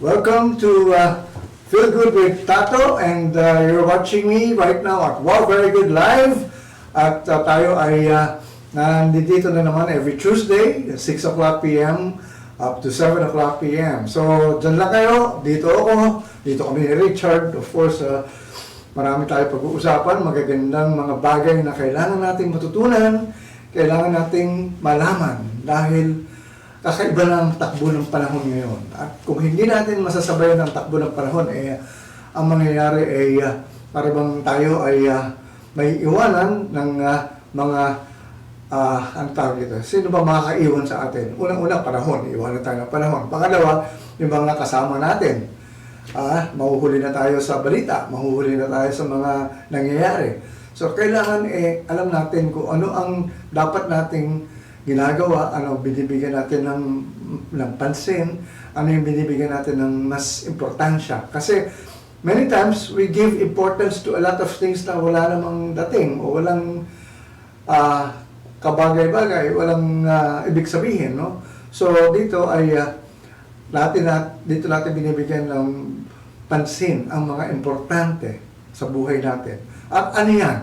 Welcome to Feel Good with Tato, and you're watching me right now at Wow Very Good Live. At tayo ay nandito na naman every Tuesday at 6 o'clock p.m. up to 7 o'clock p.m. So, dyan lang kayo. Dito ako. Dito kami ni Richard. Of course, marami tayo pag-uusapan. Magagandang mga bagay na kailangan nating matutunan, kailangan nating malaman dahil kakaiba ng takbo ng panahon ngayon. At kung hindi natin masasabayan ng takbo ng panahon, ang mangyayari ay para bang tayo ay may iwanan ng mga ang tawag dito. Sino ba makakaiwan sa atin? Unang-unang panahon, iwanan tayo ng panahon. Pangalawa, yung mga kasama natin. Mahuhuli na tayo sa balita, mahuhuli na tayo sa mga nangyayari. So, kailangan alam natin kung ano ang dapat nating ginagawa, ano binibigyan natin ng pansin, ano yung binibigyan natin ng mas importansya. Kasi many times we give importance to a lot of things na wala namang dating o walang kabagay-bagay, walang ibig sabihin, no? So dito ay dito natin binibigyan ng pansin ang mga importante sa buhay natin. At ano yan?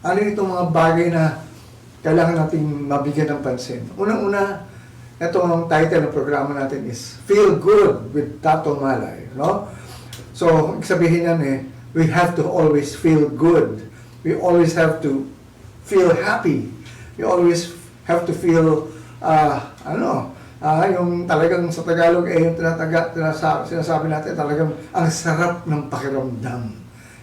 Ano itong mga bagay na kailangan nating mabigyan ng pansin? Unang-una, ito ang title ng programa natin is Feel Good with Tato Malay, no? So, sabihin yan we have to always feel good. We always have to feel happy. We always have to feel, yung talagang sa Tagalog, yung sinasabi natin, talagang ang sarap ng pakiramdam.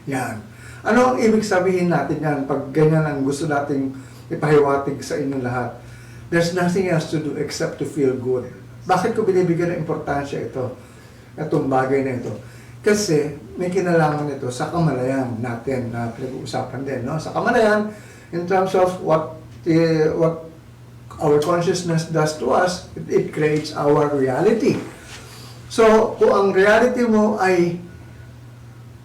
Yan. Ano ang ibig sabihin natin yan pag ganyan ang gusto nating ipahiwatig sa inyong lahat? There's nothing else to do except to feel good. Bakit ko binibigyan ng importansya itong bagay na ito? Kasi may kinalaman ito sa kamalayan natin na pinag-uusapan din. No? Sa kamalayan, in terms of what our consciousness does to us, it creates our reality. So, kung ang reality mo ay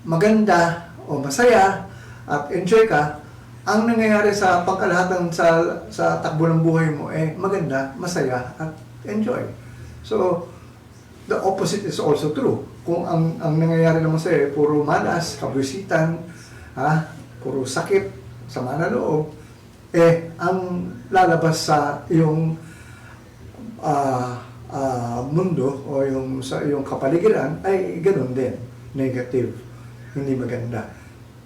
maganda o masaya at enjoy ka, ang nangyayari sa pangkalahatan sa takbo ng buhay mo maganda, masaya at enjoy. So, the opposite is also true. Kung ang nangyayari naman sa'yo puro malas, kabwisitan, puro sakit, sama na loob, ang lalabas sa iyong mundo o sa iyong kapaligiran ay ganoon din, negative, hindi maganda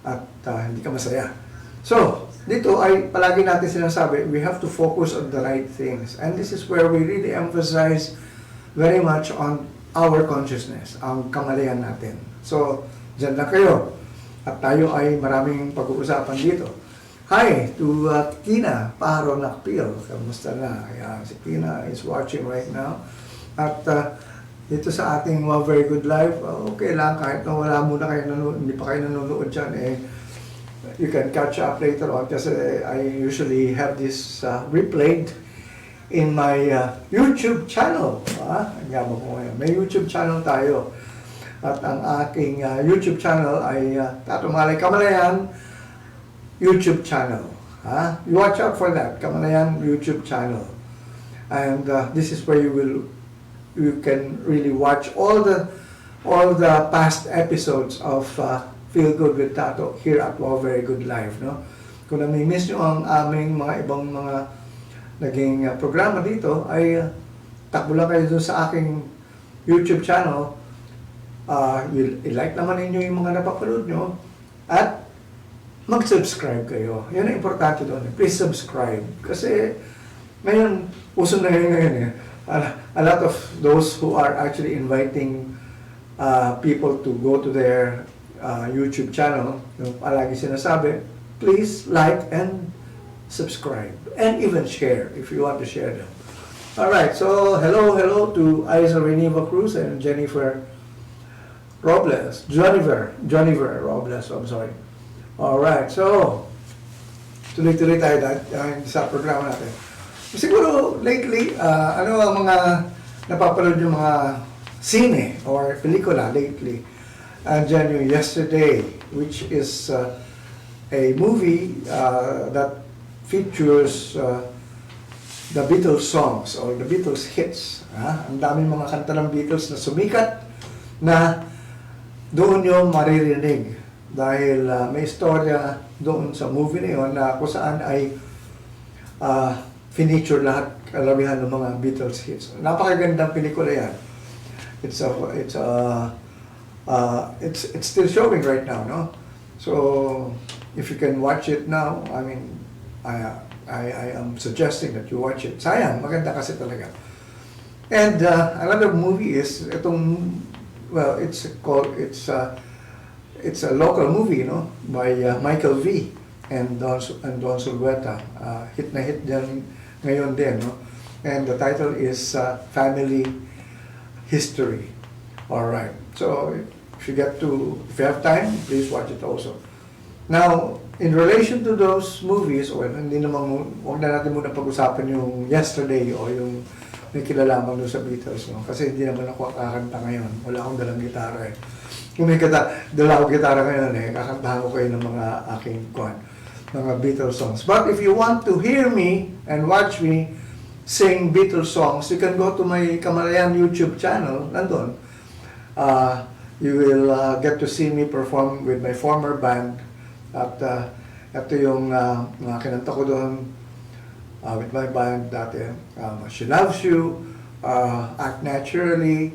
at hindi ka masaya. So, dito ay palagi natin sinasabi, we have to focus on the right things. And this is where we really emphasize very much on our consciousness, ang kamalayan natin. So, dyan lang kayo. At tayo ay maraming pag-uusapan dito. Hi to Tina Paro Nakpil. Kamusta na? Ayan, si Tina is watching right now. At dito sa ating Very Good Live, okay lang kahit na wala muna kayo hindi pa kayo nanonood dyan, you can catch up later on kasi I usually have this replayed in my YouTube channel. Ang yabang ko ngayon. May YouTube channel tayo. At ang aking YouTube channel ay Tato Malay Kamalayan YouTube channel. You watch out for that. Kamalayan YouTube channel. And this is where you can really watch all the past episodes of Feel Good with Tato here at Wow Very Good Live, no? Kung nami-miss nyo ang aming mga ibang mga naging programa dito, ay takbo lang kayo dun sa aking YouTube channel. I-like naman ninyo yung mga napapanood nyo at mag-subscribe kayo. Yan ang importante doon. Please subscribe. Kasi ngayon, uso na ngayon a lot of those who are actually inviting people to go to their YouTube channel, palagi sinasabi, please like and subscribe and even share if you want to share them. Alright, so hello to Isa Reneva Cruz and Jennifer Robles. Jennifer Robles, I'm sorry. Alright, so tuloy-tuloy tayo sa programa natin. Siguro lately, ano ang mga napapanood yung mga sine or pelikula lately? Andyan yung Yesterday, which is a movie that features the Beatles songs or the Beatles hits. Ang daming mga kanta ng Beatles na sumikat na doon yung maririnig. Dahil may istorya doon sa movie na yun na kung saan ay feature lahat karamihan ng mga Beatles hits. Napakagandang pelikula yan. It's still showing right now, no? So if you can watch it now, I mean, I am suggesting that you watch it. Sayang, maganda kasi talaga. And another movie is itong, well, it's a local movie, no, by Michael V. and Don Sulweta. Hit na hit din ngayon din, no? And the title is Family History. All right. So if you have time, please watch it also. Now, in relation to those movies, well, huwag na natin muna pag-usapan yung Yesterday o yung may kilalaman doon sa Beatles, no? Kasi hindi naman ako kakanta ngayon. Wala akong dalang gitara eh. Kung may dala akong gitara ngayon eh, kakantahan ko kayo ng mga aking mga Beatles songs. But if you want to hear me and watch me sing Beatles songs, you can go to my Kamalayan YouTube channel. Nandun. You will get to see me perform with my former band. At ito yung mga kinanta ko doon with my band dati. She Loves You, Act Naturally,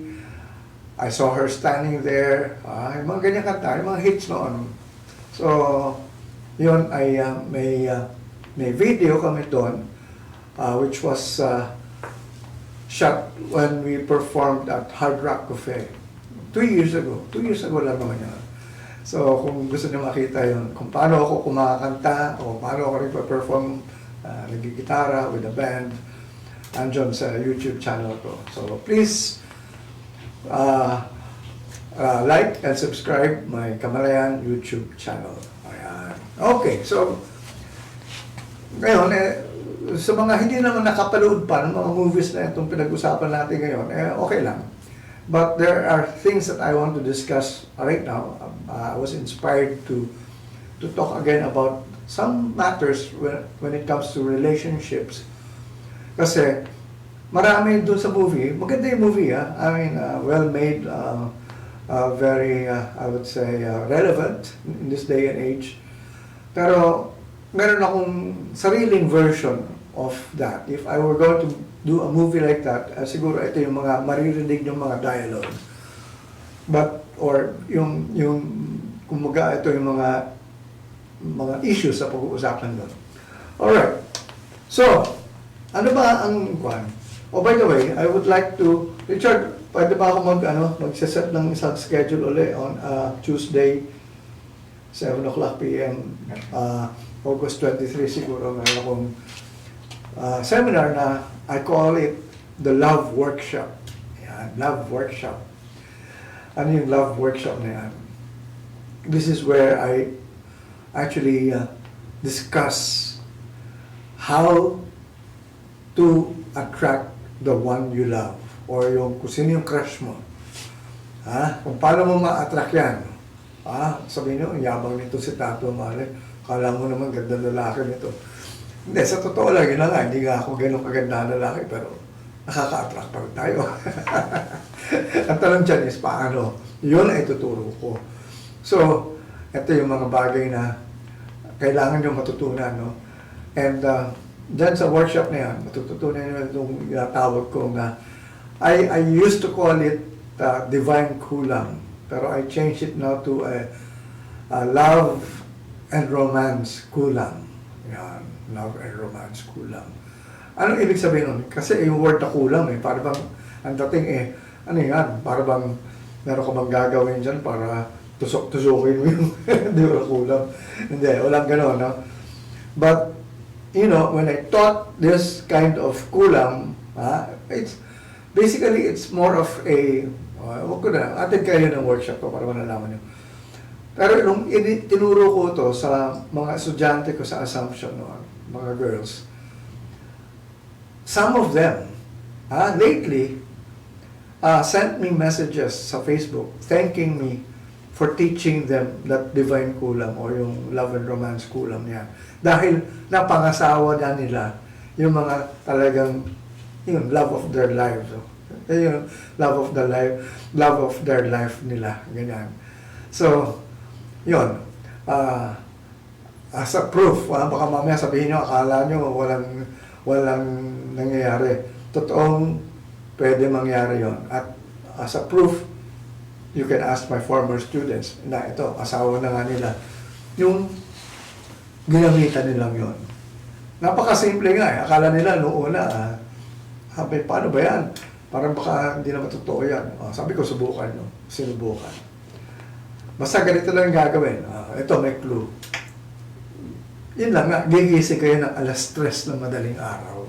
I Saw Her Standing There, yung mga ganyan kanta, yung mga hits noon. So, yun ay may video kami doon, which was shot when we performed at Hard Rock Cafe 2 years ago. 2 years ago lang naman yun. So, kung gusto niyo makita yun, kung paano ako kumakanta o paano ako nagpa-perform, nagigitara with a band, andyan sa YouTube channel ko. So, please like and subscribe my Kamalayan YouTube channel. Ayan. Okay, so ngayon, sa mga hindi naman nakapanood pa ng mga movies na itong pinag-usapan natin ngayon, okay lang. But there are things that I want to discuss right now. I was inspired to talk again about some matters when it comes to relationships. Kasi marami doon sa movie, maganda yung movie, I mean, well-made, very, I would say, relevant in this day and age. Pero meron akong sariling version of that. If I were going to do a movie like that, siguro ito yung mga maririnig yung mga dialogue. Or yung kumaga ito yung mga issues sa pag-uusapan doon. Alright. So, ano ba ang kwan? Oh, by the way, I would like to, Richard, pwede ba ako magsaset ng isang schedule ulit on Tuesday, 7 o'clock p.m., August 23 siguro, meron akong seminar na I call it the Love Workshop. Yan, Love Workshop. Ano yung Love Workshop na yan? This is where I actually discuss how to attract the one you love or yung kung sino yung crush mo. Kung paano mo ma-attract yan. Sabihin nyo, ang yabang nito si Tato Malay. Kala mo naman ganda lalaki nito. Hindi, sa totoo lang, yun na nga, hindi nga ako ganun kaganda lalaki, pero nakaka-attract pa rin tayo. Ang tanong dyan is, paano? Yun ay tuturo ko. So, ito yung mga bagay na kailangan nyo matutunan, no? And dyan sa workshop na yan, matututunan nyo itong tawag ko na, I used to call it divine kulang, pero I changed it now to a love and romance kulang. Yan. Love and romance kulang. Anong ibig sabihin nun? Kasi yung word na kulang para bang, ang dating ano yan, para bang meron ka bang gagawin dyan para tusok-tusokin mo yung di ba kulang. Hindi, walang gano'n, no? But, you know, when I taught this kind of kulang, it's more of a, wag ko na, atin kayo ng workshop ko para malalaman nyo. Pero nung tinuro ko to sa mga estudyante ko sa Assumption noon, mga girls, some of them, lately, sent me messages sa Facebook thanking me for teaching them that divine kulang or yung love and romance kulang yan. Dahil napangasawa na nila yung mga talagang yung love of their lives. Yung love of their life nila, ganyan. So, yun. As a proof, baka mamaya sabihin nyo, akala nyo walang nangyayari. Totoong pwede mangyari yon. At as a proof, you can ask my former students na ito, asawa na nga nila. Yung ginamitan nilang yon. Napakasimple nga eh. Akala nila noong una, paano ba yan? Parang baka hindi naman totoo yan. Sabi ko, subukan nyo. Sinubukan. Basta ganito lang yung gagawin. Ito, may clue. Yun lang nga, gigising kayo ng alas 3 ng madaling araw.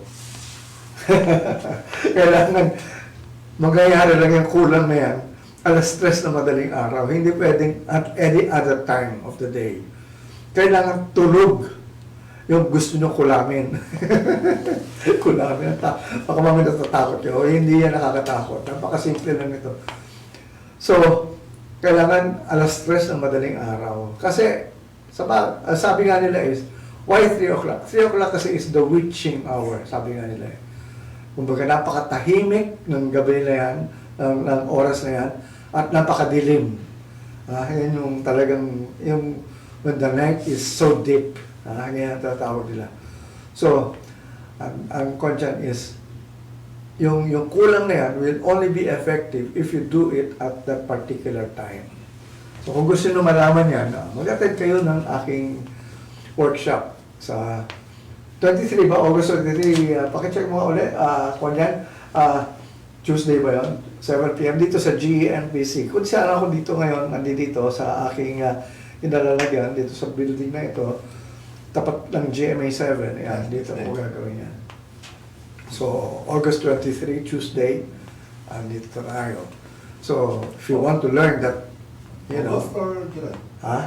Kailangan magyayari lang yung kulang na yan, alas 3 ng madaling araw. Hindi pwedeng at any other time of the day. Kailangan tulog yung gusto nyo kulamin. Kulamin. Baka mamaya natatakot nyo. Hindi yan nakakatakot. Napakasimple lang ito. So, kailangan alas 3 ng madaling araw. Kasi, sabi nga nila is, why 3 o'clock? 3 o'clock kasi is the witching hour, sabi nga nila eh. Kumbaga napakatahimik ng gabi na yan, ng oras na yan, at napakadilim. Yan yung talagang, when the night is so deep, yan ang tatawag nila. So, ang conscience is, yung kulang na yan will only be effective if you do it at that particular time. So kung gusto nyo malaman yan, mag-attend kayo ng aking workshop sa 23 ba? August 23, pakicheck mo ulit, kung yan, Tuesday ba yun? 7 p.m. dito sa GENPC. Kung saan ako dito ngayon, nandito sa aking inalalagyan, dito sa building na ito, tapat ng GMA 7, yan, dito ako gagawin yan. So, August 23, Tuesday, dito tayo. So, if you want to learn that, you know. August or July? Ha?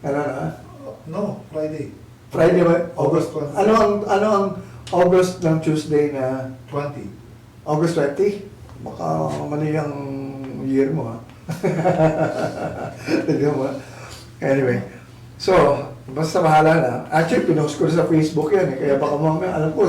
Ano na? No, Friday. Friday ba? August 20. Ano ang August ng Tuesday na? 20. August 20? Baka mali ang year mo, ha? Tignan mo. Anyway, so, basta bahala na. Actually, pinost ko sa Facebook yan, eh. Kaya baka mamaya, alam ko,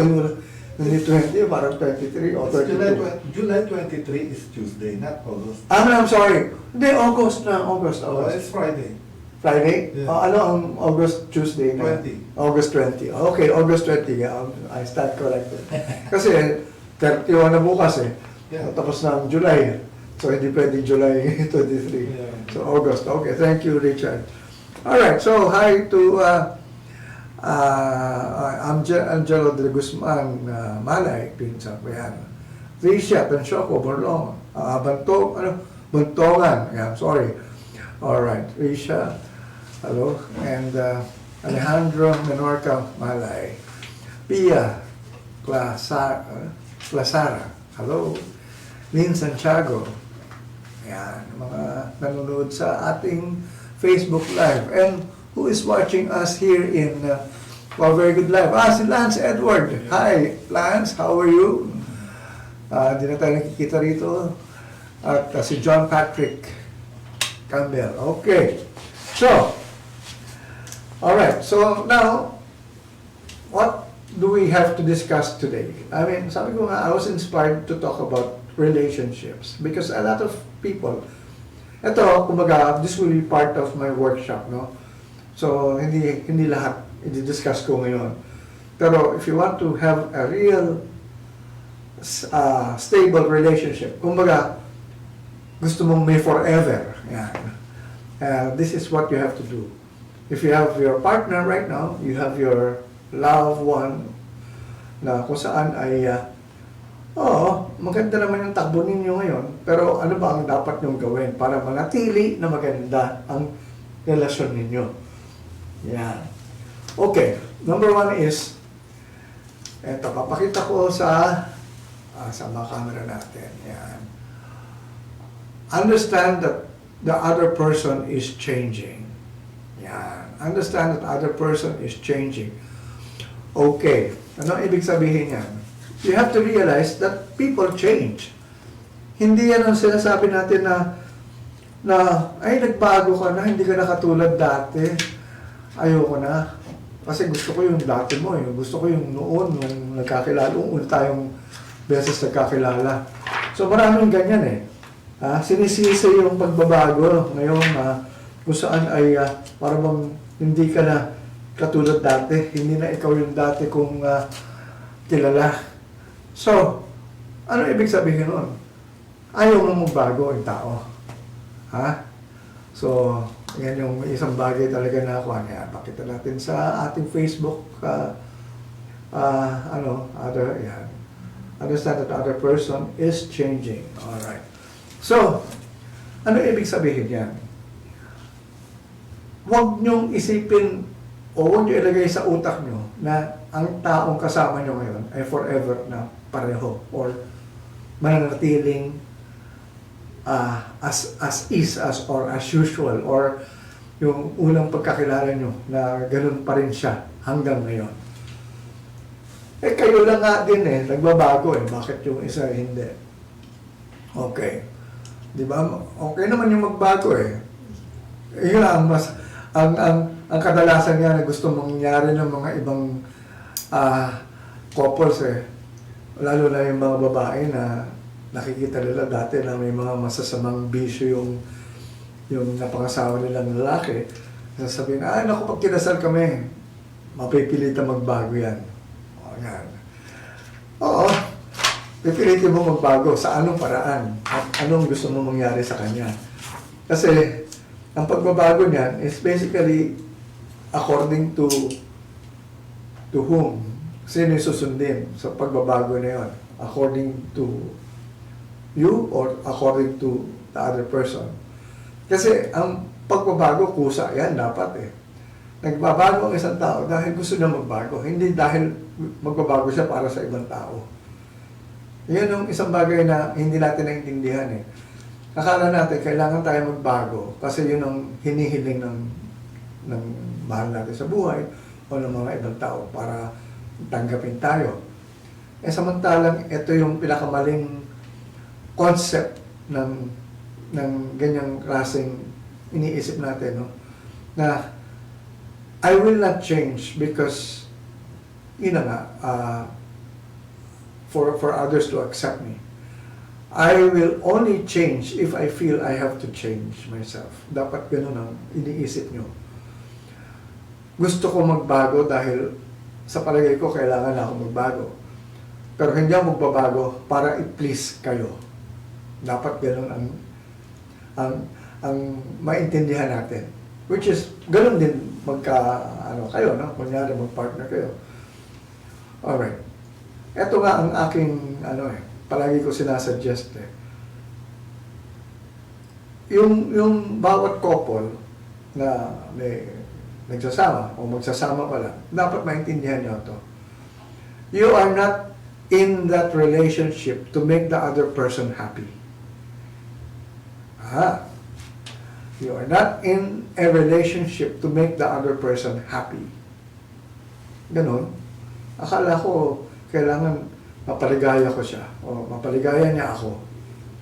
hindi 20, parang 23 o 32. July 23 is Tuesday, not August. I'm sorry. Hindi, August na. August. It's Friday. Friday? Yeah. Ano ang August Tuesday na? 20. August 20. Okay, August 20. Yeah, I stand corrected. Kasi 31 na bukas eh. Yeah. Tapos na ang July. So hindi pwede July 23. Yeah. So August. Okay, thank you, Richard. Alright, so hi to Angelo de Guzman Malay, pinsan ko yan. Risha, Pensioco, Borlong, Buntongan. Yeah, sorry. Alright, Risha. Hello. And Alejandro Menorca Malay. Pia Clasara. Hello. Lynn Santiago. Yan, mga nanonood sa ating Facebook Live. And who is watching us here in Very Good Live? Si Lance Edward. Hi, Lance. How are you? Hindi na tayo nakikita rito. At si John Patrick Campbell. Okay. So, alright. So, now, what do we have to discuss today? I mean, sabi ko nga, I was inspired to talk about relationships because a lot of people, ito, kumbaga, this will be part of my workshop, no? So, hindi lahat i-discuss ko ngayon. Pero, if you want to have a real stable relationship, kumbaga, gusto mong may forever, yan. This is what you have to do. If you have your partner right now, you have your loved one, na kung saan ay, maganda naman yung takbo ninyo ngayon, pero ano ba ang dapat nyong gawin para manatili na maganda ang relasyon ninyo? Yan. Okay, number 1 is, eto, papakita ko sa mga camera natin. Yan. Understand that the other person is changing. Yan. Understand that the other person is changing. Okay. Ano ang ibig sabihin yan? You have to realize that people change. Hindi yan ang sinasabi natin na ay, nagbago ka na, hindi ka na katulad dati. Ayoko na. Kasi gusto ko yung dati mo. Gusto ko yung noon, nung nagkakilala, una tayong beses nagkakilala. So maraming ganyan eh. Sinisisi yung pagbabago ngayon kung saan ay parang hindi ka na katulad dati. Hindi na ikaw yung dati kung kilala. So, ano ibig sabihin nun? Ayaw mo magbago ang tao. So, yan yung isang bagay talaga na ako. Pakita natin sa ating Facebook. Understand that the other person is changing. Alright. So, ano ibig sabihin yan? Huwag niyong isipin o huwag niyo ilagay sa utak niyo na ang taong kasama niyo ngayon ay forever na pareho or mananatiling as usual or yung unang pagkakilala niyo na ganun pa rin siya hanggang ngayon. Kayo lang nga din nagbabago Bakit yung isa hindi? Okay. Di ba? Okay naman yung magbago Yun ang kadalasan nga na gusto mangyari ng mga ibang couples lalo na yung mga babae na nakikita nila dati na may mga masasamang bisyo yung napangasawa nilang lalaki. Sasabihin, naku, pag kinasal kami, mapipilitan magbago yan. Yan. Oo, pipilitin mo magbago sa anong paraan at anong gusto mo mangyari sa kanya. Kasi, ang pagbabago niyan is basically according to whom? Sino yung susundin sa pagbabago na yun? According to you or according to the other person? Kasi ang pagbabago, kusa yan dapat Nagbabago ang isang tao dahil gusto niya magbago, hindi dahil magbabago siya para sa ibang tao. Yan yung isang bagay na hindi natin naintindihan Akala natin kailangan tayo magbago kasi yun ang hinihiling ng mahal natin sa buhay o ng mga ibang tao para tanggapin tayo. Samantalang ito yung pinakamaling concept ng ganyang klaseng iniisip natin na I will not change because for others to accept me. I will only change if I feel I have to change myself. Dapat ganun ang iniisip nyo. Gusto ko magbago dahil sa palagay ko kailangan na ako magbago. Pero hindi ako magbabago para i-please kayo. Dapat ganun ang maintindihan natin. Which is, ganun din kayo, kunyari mag-partner kayo. Alright. Ito nga ang aking, palagi ko sinasuggest Yung bawat couple na may nagsasama o magsasama pala, dapat maintindihan nyo ito. You are not in that relationship to make the other person happy. You are not in a relationship to make the other person happy. Ganon. Akala ko, kailangan mapaligaya ko siya o mapaligaya niya ako.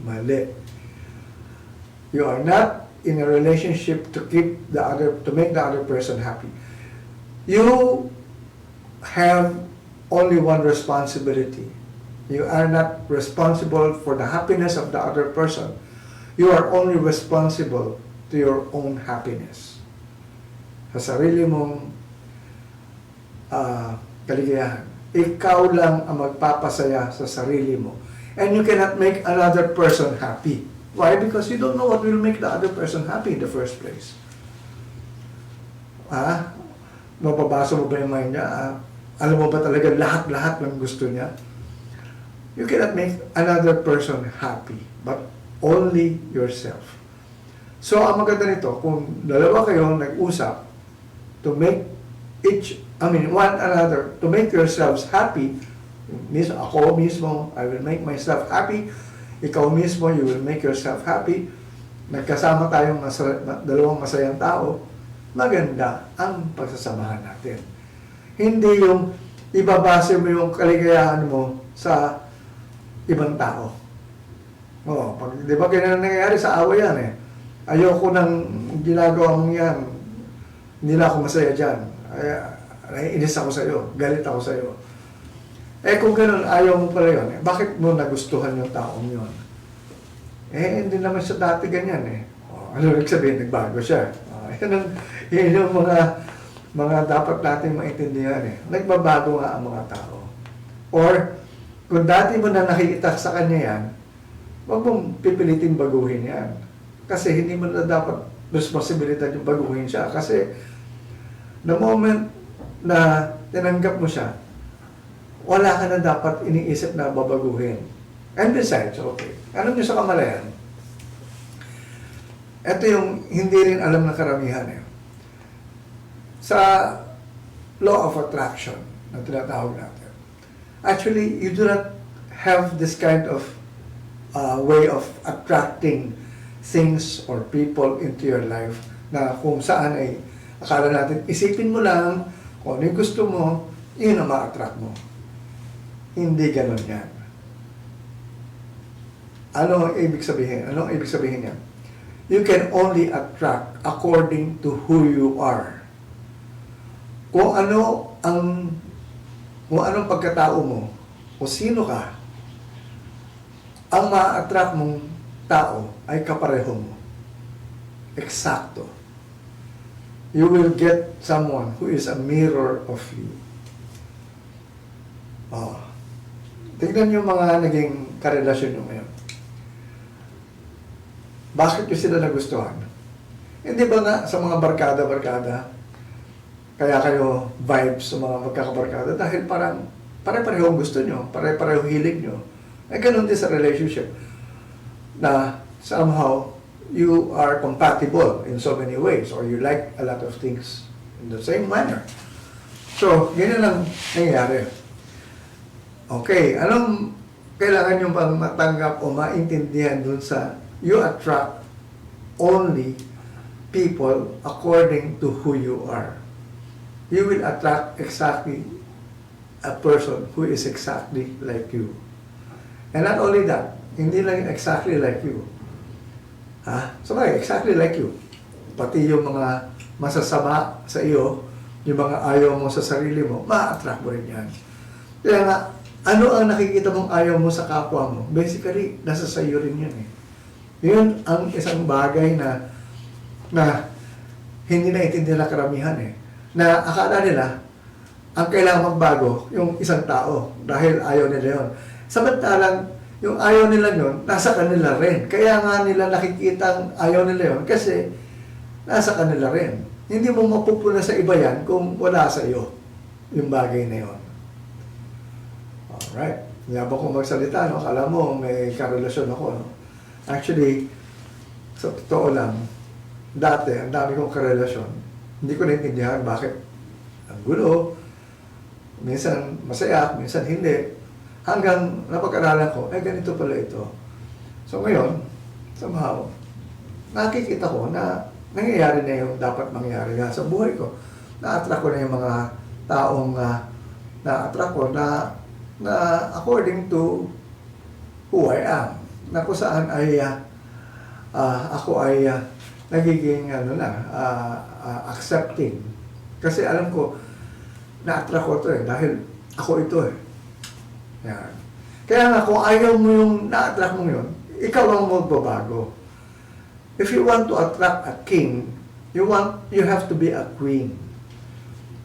Mali. You are not in a relationship to make the other person happy. You have only one responsibility. You are not responsible for the happiness of the other person. You are only responsible to your own happiness. Sa sarili mong kaligayahan. Ikaw lang ang magpapasaya sa sarili mo. And you cannot make another person happy. Why? Because you don't know what will make the other person happy in the first place. Mapabasa mo ba yung mind niya? Alam mo ba talaga lahat-lahat ng gusto niya? You cannot make another person happy, but only yourself. So, ang maganda nito, kung dalawa kayo nag-usap to make one another, to make yourselves happy, ako mismo, I will make myself happy, ikaw mismo, you will make yourself happy, nagkasama tayong dalawang masayang tao, maganda ang pagsasamahan natin. Hindi yung ibabase mo yung kaligayahan mo sa ibang tao. Di ba ganyan nangyayari sa away yan Ayoko nang ginagawa mong yan. Hindi na ako masaya dyan. Naiinis ako sa'yo. Galit ako sa'yo. Eh kung ganun, ayaw mo pala yun, eh, bakit mo nagustuhan yung taong yun? Eh, hindi naman siya dati ganyan eh. O, ano nagsabihin, nagbago siya. Yun yung mga dapat natin maintindihan eh. Nagbabago nga ang mga tao. Or, kung dati mo na nakikita sa kanya yan, huwag mong pipilitin baguhin yan. Kasi hindi mo na dapat responsibilidad yung baguhin siya. Kasi, the moment na tinanggap mo siya, wala ka na dapat iniisip na babaguhin. And besides, okay, alam niyo sa kamalayan, ito yung hindi rin alam ng karamihan eh. Sa law of attraction na tinatawag natin, actually, you do not have this kind of way of attracting things or people into your life na kung saan ay akala natin, isipin mo lang kung ano yung gusto mo, yun ang ma-attract mo. Hindi ganun yan. Ano ang ibig sabihin? Ano ang ibig sabihin yan? You can only attract according to who you are. Kung anong pagkatao mo, o sino ka, ang ma-attract mong tao ay kapareho mo. Eksakto. You will get someone who is a mirror of you. Oh. Tignan yung mga naging karelasyon nyo ngayon. Bakit nyo sila nagustuhan? Hindi ba nga sa mga barkada-barkada, kaya kayo vibes sa mga magkakabarkada dahil parang pare-pareho gusto nyo, pare-pareho hilig nyo. Eh, ganun din sa relationship na somehow you are compatible in so many ways or you like a lot of things in the same manner. So, ganyan lang nangyayari. Okay, anong kailangan nyo pang matanggap o maintindihan dun sa you attract only people according to who you are. You will attract exactly a person who is exactly like you. And not only that, hindi lang exactly like you. Exactly like you. Pati yung mga masasama sa iyo, yung mga ayaw mo sa sarili mo, ma-attract mo rin yan. Kaya nga, ano ang nakikita mong ayaw mo sa kapwa mo? Basically, nasa sayo rin yan eh. Yun ang isang bagay na hindi naiintindihan na karamihan eh. Na akala nila, ang kailangan magbago, yung isang tao, dahil ayaw nila yun. Samantalang, yung ayaw nila yun, nasa kanila rin. Kaya nga nila nakikita ang ayaw nila yun, kasi nasa kanila rin. Hindi mo mapupuna sa iba yan kung wala sa iyo yung bagay na yun. Alright. Yabang kong magsalita, no? Akala mo may karelasyon ako, no? Actually, sa totoo lang, dati, ang dami kong karelasyon. Hindi ko naintindihan bakit ang gulo, minsan masaya, minsan hindi. Hanggang napag-aralan ko, ganito pala ito. So ngayon, somehow, nakikita ko na nangyayari na yung dapat mangyari nga sa buhay ko. Na-attract ko na yung mga taong na-attract ko na according to who I am. Na kung saan ay ako ay nagiging accepting. Kasi alam ko, na-attract ko ito dahil ako ito Yan. Kaya nga, kung ayaw mo yung na-attract mo yun, ikaw ang magbabago. If you want to attract a king, you have to be a queen.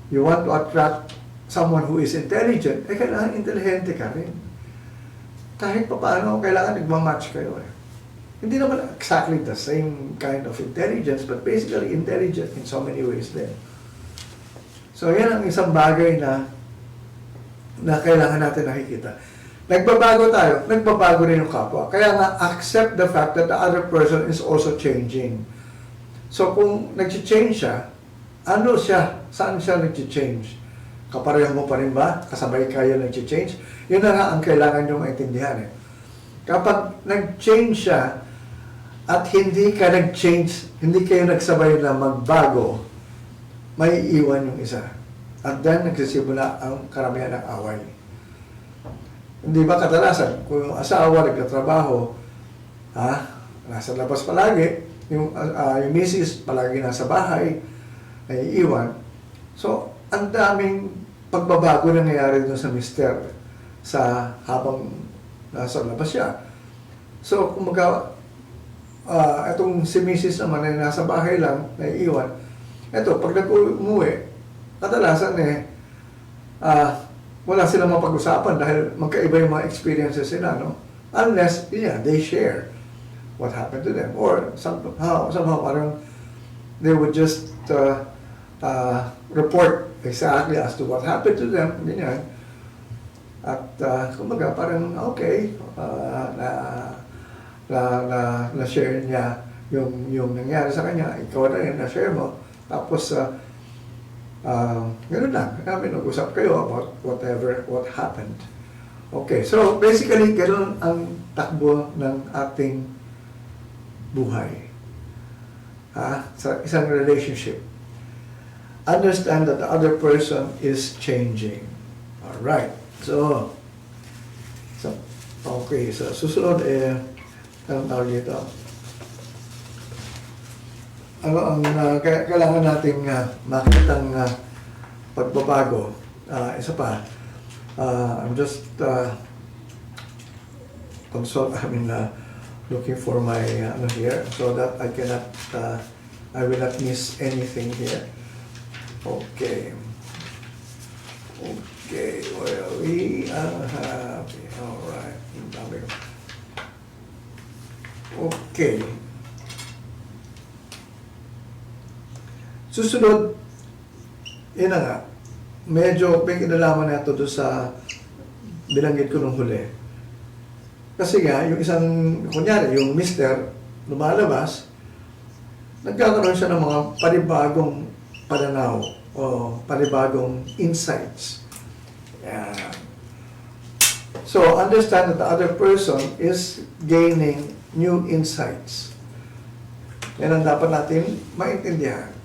You want to attract someone who is intelligent, kailangan intelligente ka rin. Kahit pa paano, kailangan nagmamatch kayo Hindi naman exactly the same kind of intelligence, but basically intelligent in so many ways din. So, yan ang isang bagay na kailangan natin nakikita. Nagbabago tayo, nagbabago rin yung kapwa. Kaya nga, accept the fact that the other person is also changing. So, kung nag-change siya, ano siya? Saan siya nag-change? Kapareho mo pa rin ba? Kasabay kayo nag-change? Yun na nga ang kailangan nyo maintindihan Kapag nag-change siya, at hindi ka nag-change, hindi kayo nagsabay na magbago, may iwan yung isa. At then, nagsisimula ang karamihan ng away. Hindi ba kadalasan, kung yung asawa nagtatrabaho, nasa labas palagi, yung misis palagi nasa bahay, ay iwan. So, ang daming pagbabago na nangyayari dun sa mister. habang nasa labas siya. So, kumaga, itong si Mrs. naman ay nasa bahay lang, naiiwan. Ito, pag nag-umuwi, kadalasan wala silang mapag-usapan dahil magkaiba yung mga experiences sila, no? Unless, they share what happened to them. Or somehow parang they would just report exactly as to what happened to them, ganyan. At kumbaga parang okay, na-share niya yung nangyari sa kanya, ikaw na rin na-share mo. Tapos, gano'n lang. Nag-usap kayo about what happened. Okay, so basically, gano'n ang takbo ng ating buhay. Sa isang relationship. Understand that the other person is changing. Alright. So, okay. So, susunod anong tawag dito? Ano ang kailangan nating makitang pagbabago? Isa pa, I'm just looking for my here so that I will not miss anything here. Okay, well, we are happy. Alright. Okay. Susunod, yun na nga, medyo may kinalaman na ito doon sa binanggit ko nung huli. Kasi nga, yung isang, kunyari, yung mister, lumalabas, nagkakaroon siya ng mga panibagong pananaw o panibagong insights. Yeah. So, understand that the other person is gaining new insights. Yan ang dapat natin maintindihan.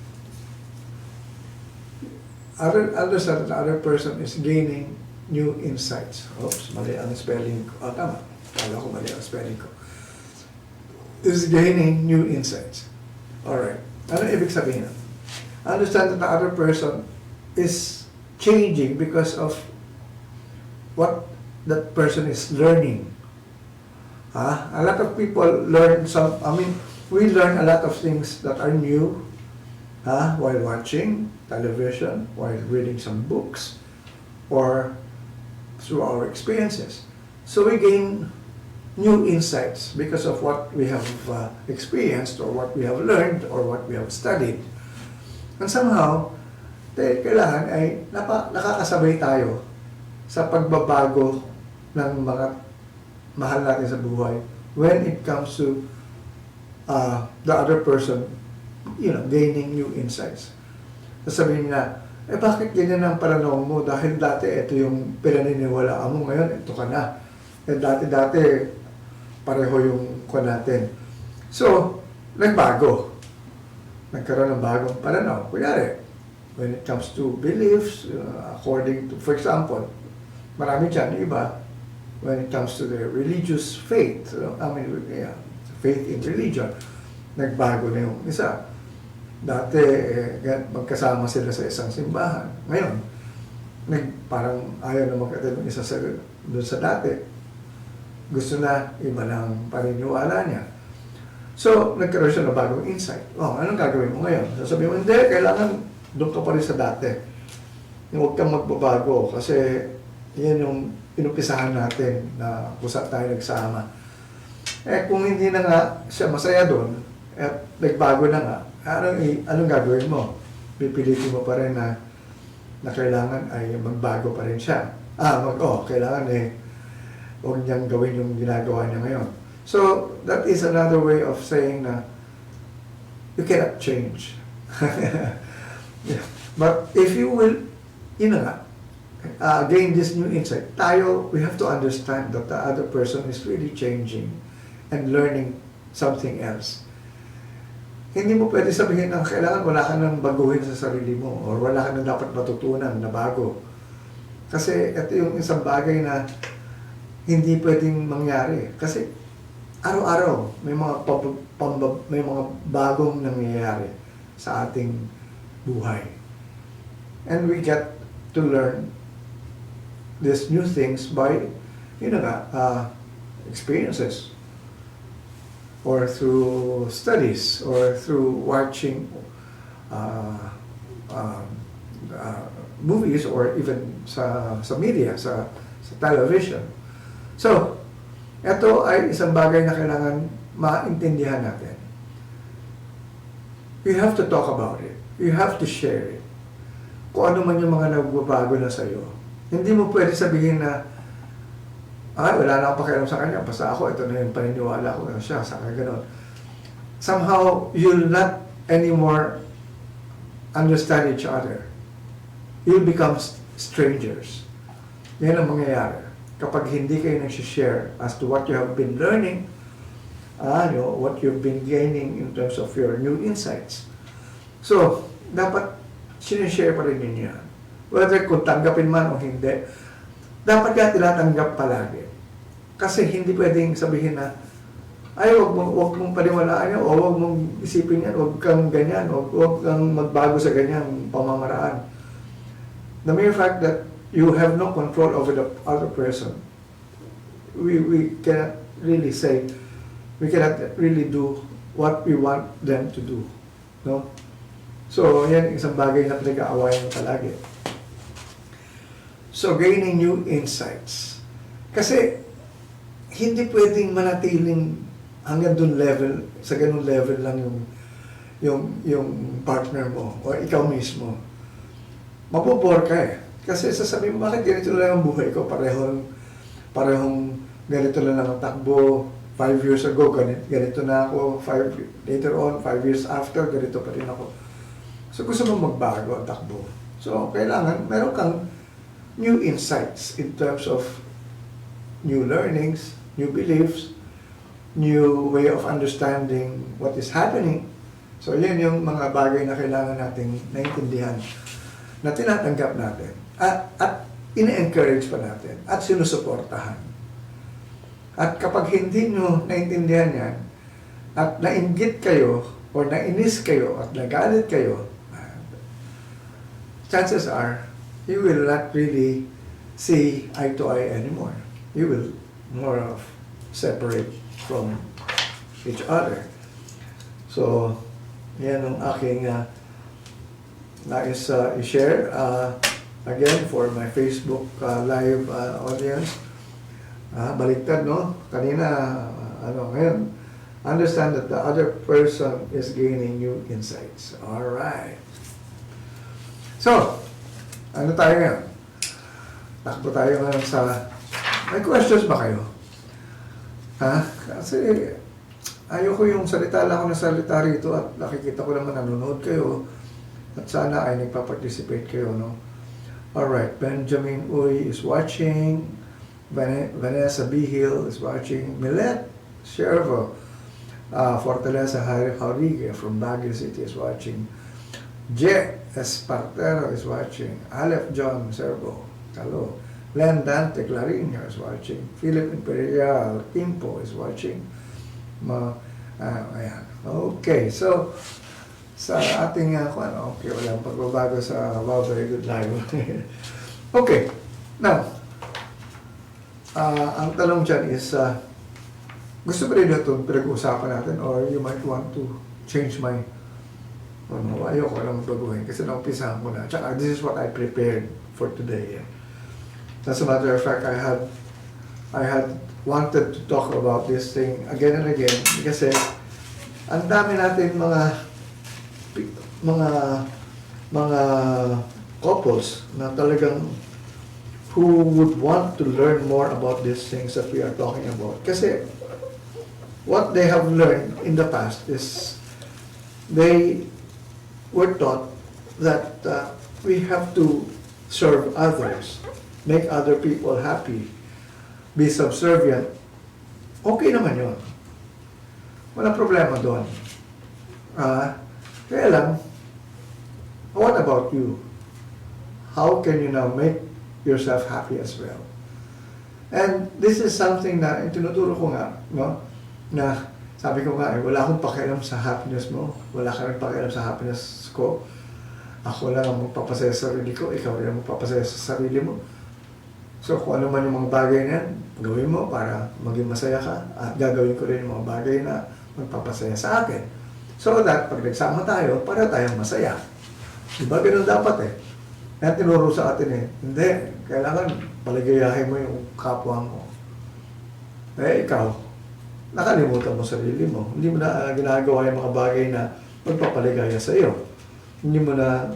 Understand that the other person is gaining new insights. Oops, mali ang spelling ko. Tama. Kala ko mali ang spelling ko. Is gaining new insights. Alright. Ano ibig sabihin? Understand that the other person is changing because of what that person is learning. A lot of people learn we learn a lot of things that are new while watching television, while reading some books, or through our experiences. So we gain new insights because of what we have experienced, or what we have learned, or what we have studied. And somehow, kailangan ay nakakasabay tayo sa pagbabago ng mga mahal natin sa buhay when it comes to the other person, gaining new insights. Sasabihin niya, bakit ganyan ang pananaw mo? Dahil dati ito yung pinaniniwalaan mo, ngayon ito ka na. Dati pareho yung kuha natin. So, nagbago. Nagkaroon ng bagong pananaw. Kunyari, when it comes to beliefs, according to, for example, marami dyan, iba, when it comes to the religious faith, faith in religion, nagbago na yung isa. Dati, magkasama sila sa isang simbahan. Ngayon, parang ayaw na magkatid ng isa doon sa dati. Gusto na iba ng paniniwala niya. So, nagkaroon siya ng bagong insight. Anong gagawin mo ngayon? Sasabihin mo, hindi, kailangan doon ka pa rin sa dati. Huwag kang magbabago kasi yan yung inumpisahan natin na kusa tayo nagsama. Kung hindi na nga siya masaya doon, at nagbago na nga, anong gagawin mo? Pipilitin mo pa rin na kailangan ay magbago pa rin siya. Kailangan huwag niyang gawin yung ginagawa niya ngayon. So, that is another way of saying na you cannot change. Yeah. But if you will, gain this new insight, we have to understand that the other person is really changing and learning something else. Hindi mo pwede sabihin na kailangan wala ka nang baguhin sa sarili mo or wala ka nang dapat matutunan na bago. Kasi ito yung isang bagay na hindi pwedeng mangyari. Kasi araw-araw may mga bagong nangyayari sa ating buhay. And we get to learn these new things by, experiences, or through studies, or through watching uh, movies, or even sa media, sa television. So, ito ay isang bagay na kailangan maintindihan natin. You have to talk about it. You have to share it. Kung ano man yung mga nagbabago na sa'yo. Hindi mo pwede sabihin na, wala na akong pakialam sa kanya, basta ako, ito na yung paniniwala ko na siya, saka gano'n. Somehow, you'll not anymore understand each other. You'll become strangers. Yan ang mangyayari. Kapag hindi kayo nag-share as to what you have been learning, what you've been gaining in terms of your new insights. So, dapat sinishare pa rin ninyo yan. Whether kung tanggapin man o hindi, dapat ka tinatanggap palagi. Kasi hindi pwedeng sabihin na, wag mong paniwalaan yan, o wag mong isipin yan, wag kang ganyan, o wag kang magbago sa ganyang pamamaraan. The mere fact that you have no control over the other person, we cannot really say, we cannot really do what we want them to do. No? So, yan isang bagay na pinag-aawayan palagi. So, gaining new insights. Kasi, hindi pwedeng manatiling hanggang dun level, sa ganun level lang yung partner mo, o ikaw mismo. Mabobore ka eh. Kasi sasabihin mo, bakit ganito lang ang buhay ko? Parehong ganito lang ang takbo. 5 years ago, ganito na ako. Later on, 5 years after, ganito pa rin ako. So gusto mo magbago ang takbo. So kailangan, meron kang new insights in terms of new learnings, new beliefs, new way of understanding what is happening. So yan yung mga bagay na kailangan nating naintindihan, na tinatanggap natin. At ine-encourage pa natin at sinusuportahan. At kapag hindi nyo naintindihan yan, at nainggit kayo, o nainis kayo, at nagalit kayo, chances are, you will not really see eye to eye anymore. You will more of separate from each other. So, yan ang aking nais i-share. Again, for my Facebook live audience, baliktad, no? Kanina, ngayon, understand that the other person is gaining new insights. Alright. So, ano tayo ngayon? Takbo tayo ngayon sa... May questions ba kayo? Kasi, ayoko yung salita lang ako ng salita rito at nakikita ko naman nanonood kayo at sana ay nagpa-participate kayo, no? Alright, Benjamin Uy is watching. Vanessa Bihil is watching. Milet Shervo, Fortaleza Hauriga from Baguio City is watching. Je Espartero is watching. Aleph John Servo, hello. Len Dante Clarinho is watching. Philip Imperial Impo is watching. Ayan. Okay, so sa ating okay, walang pagbabago sa Very Good Live. Okay, now, ang tanong dyan is, gusto ba rin ito pinag-uusapan natin, or you might want to change my, ayoko lang baguhin kasi naumpisahan ko na. Tsaka, this is what I prepared for today. As a matter of fact, I had wanted to talk about this thing again and again kasi ang dami natin mga couples na talagang who would want to learn more about these things that we are talking about. Kasi what they have learned in the past is they were taught that we have to serve others, make other people happy, be subservient. Okay naman yun. Walang problema doon. Kaya lang, what about you? How can you now make yourself happy as well? And this is something na tinuturo ko nga, no? Na sabi ko nga, wala akong pakialam sa happiness mo, wala ka rin pakialam sa happiness ko. Ako lang ang magpapasaya sa sarili ko, ikaw rin ang magpapasaya sa sarili mo. So kung ano man yung mga bagay na yan, gawin mo para maging masaya ka. At gagawin ko rin yung mga bagay na magpapasaya sa akin. So that pag nagsama tayo, para tayong masaya. Diba ganun dapat eh. Kaya tinuro sa atin eh, hindi, kailangan paligayahin mo yung kapwa mo. Eh ikaw, nakalimutan mo sarili mo. Hindi mo na ginagawa yung mga bagay na magpapaligaya sa iyo. Hindi mo na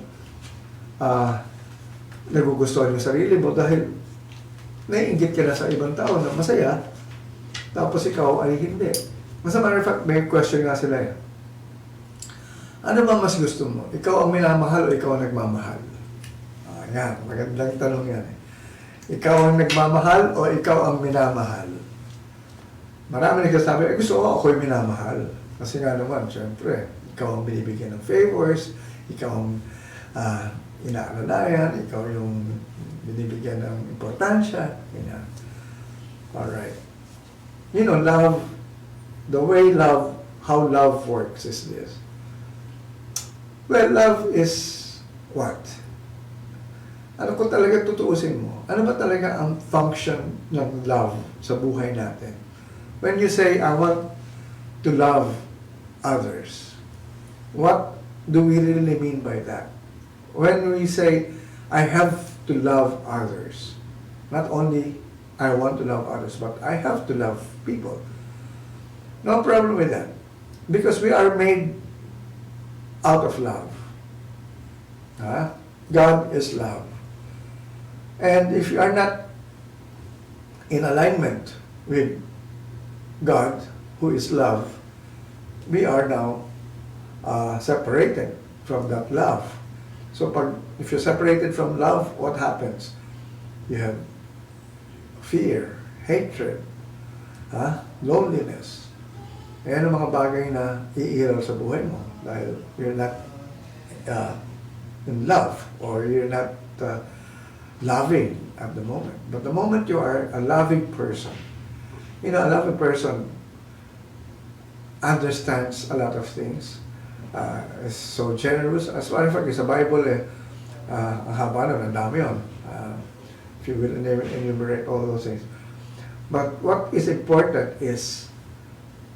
nagugustuhan yung sarili mo dahil naiinggit ka na sa ibang tao na masaya, tapos ikaw ay hindi. As a matter of fact, may question nga sila eh. Ano ba mas gusto mo? Ikaw ang minamahal o ikaw ang nagmamahal? Yan, magandang tanong yan eh. Ikaw ang nagmamahal o ikaw ang minamahal? Marami nagsasabi, gusto ko ako yung minamahal. Kasi nga naman, syempre, ikaw ang binibigyan ng favors, ikaw ang inaalalayan, ikaw yung binibigyan ng importansya. Ganyan. Alright. You know, love, the way love, how love works is this. Well, love is what? Ano kung talaga tutuusin mo? Ano ba talaga ang function ng love sa buhay natin? When you say, I want to love others, what do we really mean by that? When we say, I have to love others, not only I want to love others, but I have to love people. No problem with that. Because we are made out of love. God is love. And if you are not in alignment with God, who is love, we are now separated from that love. So if you're separated from love, what happens? You have fear, hatred, loneliness. Ayan ang mga bagay na iiral sa buhay mo dahil you're not in love or you're not loving at the moment. But the moment you are a loving person, you know, a loving person understands a lot of things, is so generous. As a matter of fact, sa Bible, ang haba nun, ang dami yun. If you will enumerate all those things. But what is important is,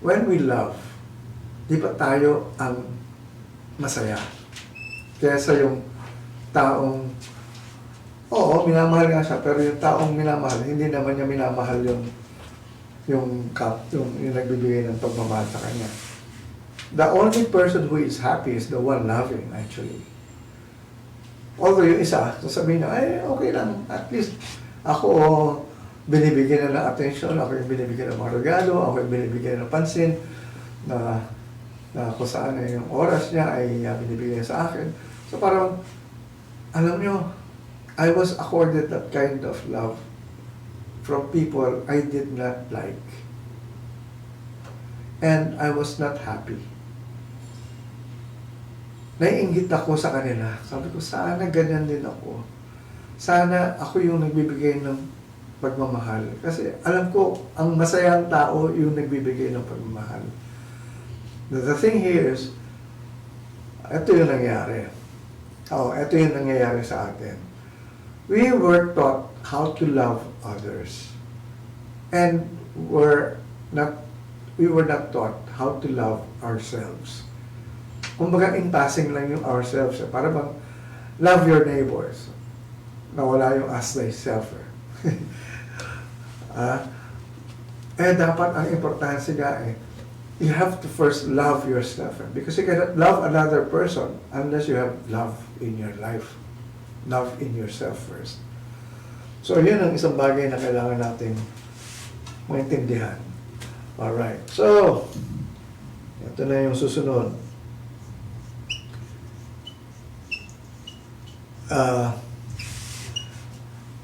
when we love, di ba tayo ang masaya? Kaysa yung taong, oo, minamahal nga siya, pero yung taong minamahal, hindi naman niya minamahal yung nagbibigay ng pagmamahal sa kanya. The only person who is happy is the one loving, actually. Although yung isa, sasabihin niya, ay, okay lang, at least ako binibigyan na ng attention, ako yung binibigyan ng mga regalo, ako yung binibigyan ng pansin, na kung saan yung oras niya ay binibigyan sa akin. So parang, alam nyo, I was accorded that kind of love from people I did not like. And I was not happy. Naiinggit ako sa kanila. Sabi ko, sana ganyan din ako. Sana ako yung nagbibigay ng pagmamahal. Kasi alam ko, ang masayang tao yung nagbibigay ng pagmamahal. The thing here is, ito yung nangyari. Ito yung nangyayari sa atin. We were taught how to love others. And we were not taught how to love ourselves. Kumbaga, in passing lang yung ourselves. Para bang, love your neighbors. Nawala yung ask thyself. Dapat ang importansya nga you have to first love yourself. Because you cannot love another person unless you have love in your life. Love in yourself first. So, yun ang isang bagay na kailangan natin maintindihan. Alright. So, ito na yung susunod.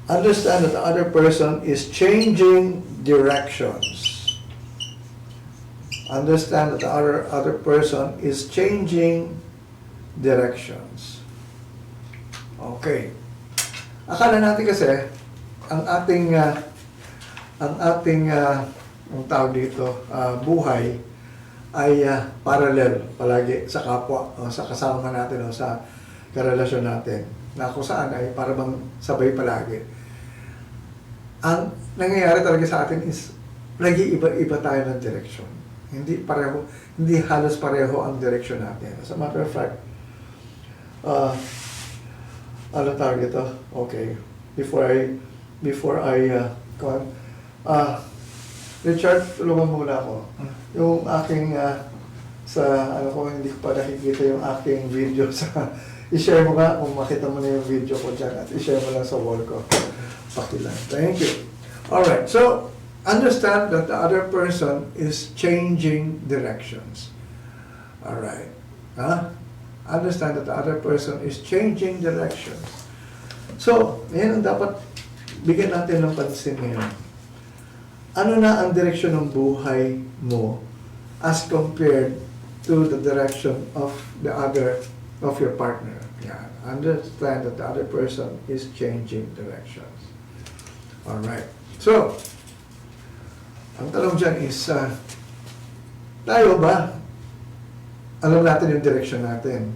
Understand that the other person is changing directions. Understand that the other person is changing directions. Okay. Akala natin kasi, ang tawag dito, buhay, ay parallel palagi sa kapwa, sa kasama natin, sa karelasyon natin, na kung saan ay para bang sabay palagi. ang nangyayari talaga sa atin is nag-iiba-iba tayo ng direction. Hindi halos pareho ang direction natin. As a matter of fact, ano tawag ito? Okay. Before I Richard, tulungan mo muna ako. Yung aking hindi ko pa nakikita yung aking video i-share mo nga kung makita mo na yung video ko dyan at i-share mo lang sa wall ko. Pakilang. Thank you. Alright, so understand that the other person is changing directions. Alright. Understand that the other person is changing directions. So, yan ang dapat bigyan natin ng pansin ngayon. Ano na ang direksyon ng buhay mo as compared to the direction of your partner? Yeah. Understand that the other person is changing directions. Alright. So, ang tanong dyan is, tayo ba, alam natin yung direction natin?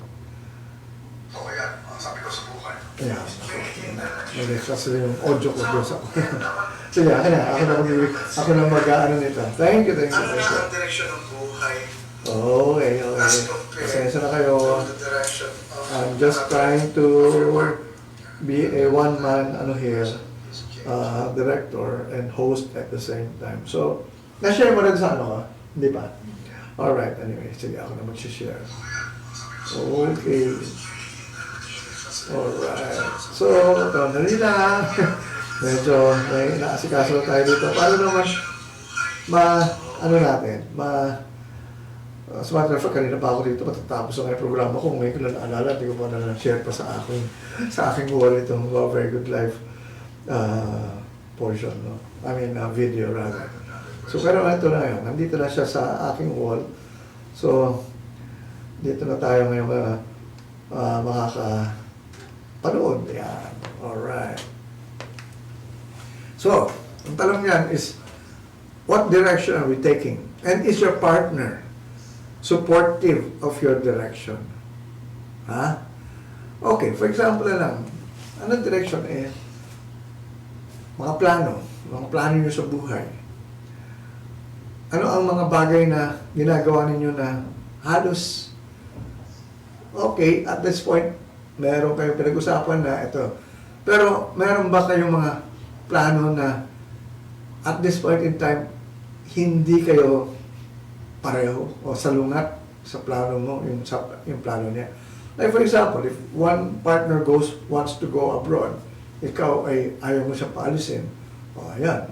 Oo, yan. Sabi ko sa buhay. Yeah. Kasi yung audio ko doon sa sige, ako na mag-ano nito. Thank you. Ano na ang direksyon ng buhay? Okay. Pasensya na kayo. I'm just trying to be a one-man director and host at the same time. So, na-share mo rin sa ka? Hindi pa? Alright, anyway. Sige, ako na mag-share. Okay. Alright. So, ito, dali lang. Medyo may inaasikaso tayo dito. Paano naman as a matter of fact, kanina pa ako dito, matatapos ang programa ko. Ngayon ko na naalala, hindi ko pa na-share pa sa aking wall itong Very Good Life portion, no? Video rather. So, pero ito na yun. Nandito na siya sa aking wall. So, dito na tayo ngayon makakapanood. Yan. Alright. So, ang tanong niyan is, what direction are we taking? And is your partner supportive of your direction? Okay, for example na lang, anong direction mga plano niyo sa buhay. Ano ang mga bagay na ginagawa ninyo na halos okay, at this point, meron kayong pinag-usapan na ito. Pero meron ba kayong mga plano na at this point in time, hindi kayo pareho o salungat sa plano mo, yung plano niya. Like for example, if one partner wants to go abroad, ikaw ay ayaw mo siya paalisin, ayan.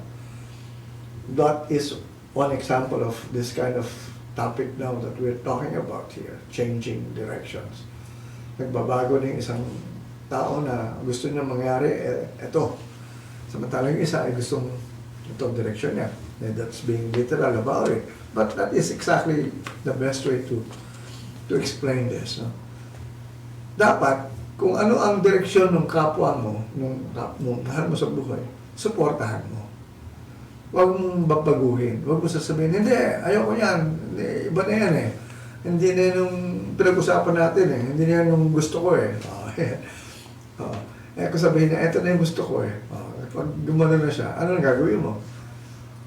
That is one example of this kind of topic now that we're talking about here, changing directions. Nagbabago ng isang tao na gusto niya mangyari, ito. Samantalang yung isa ay gustong itong direction niya. And that's being literal about it. But that is exactly the best way to explain this. No? Dapat, kung ano ang direksyon ng kapwa mo, mahal mo sa buhay, suportahan mo. Huwag mong babaguhin. Huwag mo sasabihin, hindi, ayoko yan. Hindi, iba na yan eh. Hindi na yung pinag-usapan natin eh. Hindi na yan yung gusto ko eh. Kung sabihin niya, eto na yung gusto ko eh. Pag gumano na siya, ano ang gagawin mo?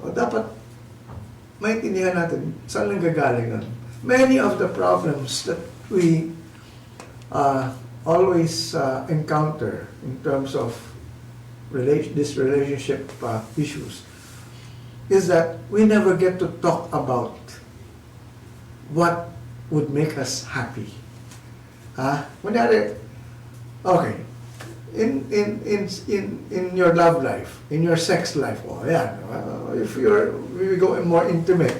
Dapat maintindihan natin saan lang gagaling nun. Many of the problems that we always encounter in terms of this relationship issues is that we never get to talk about what would make us happy. Kunyari, okay, in your love life, in your sex life, if we go more intimate,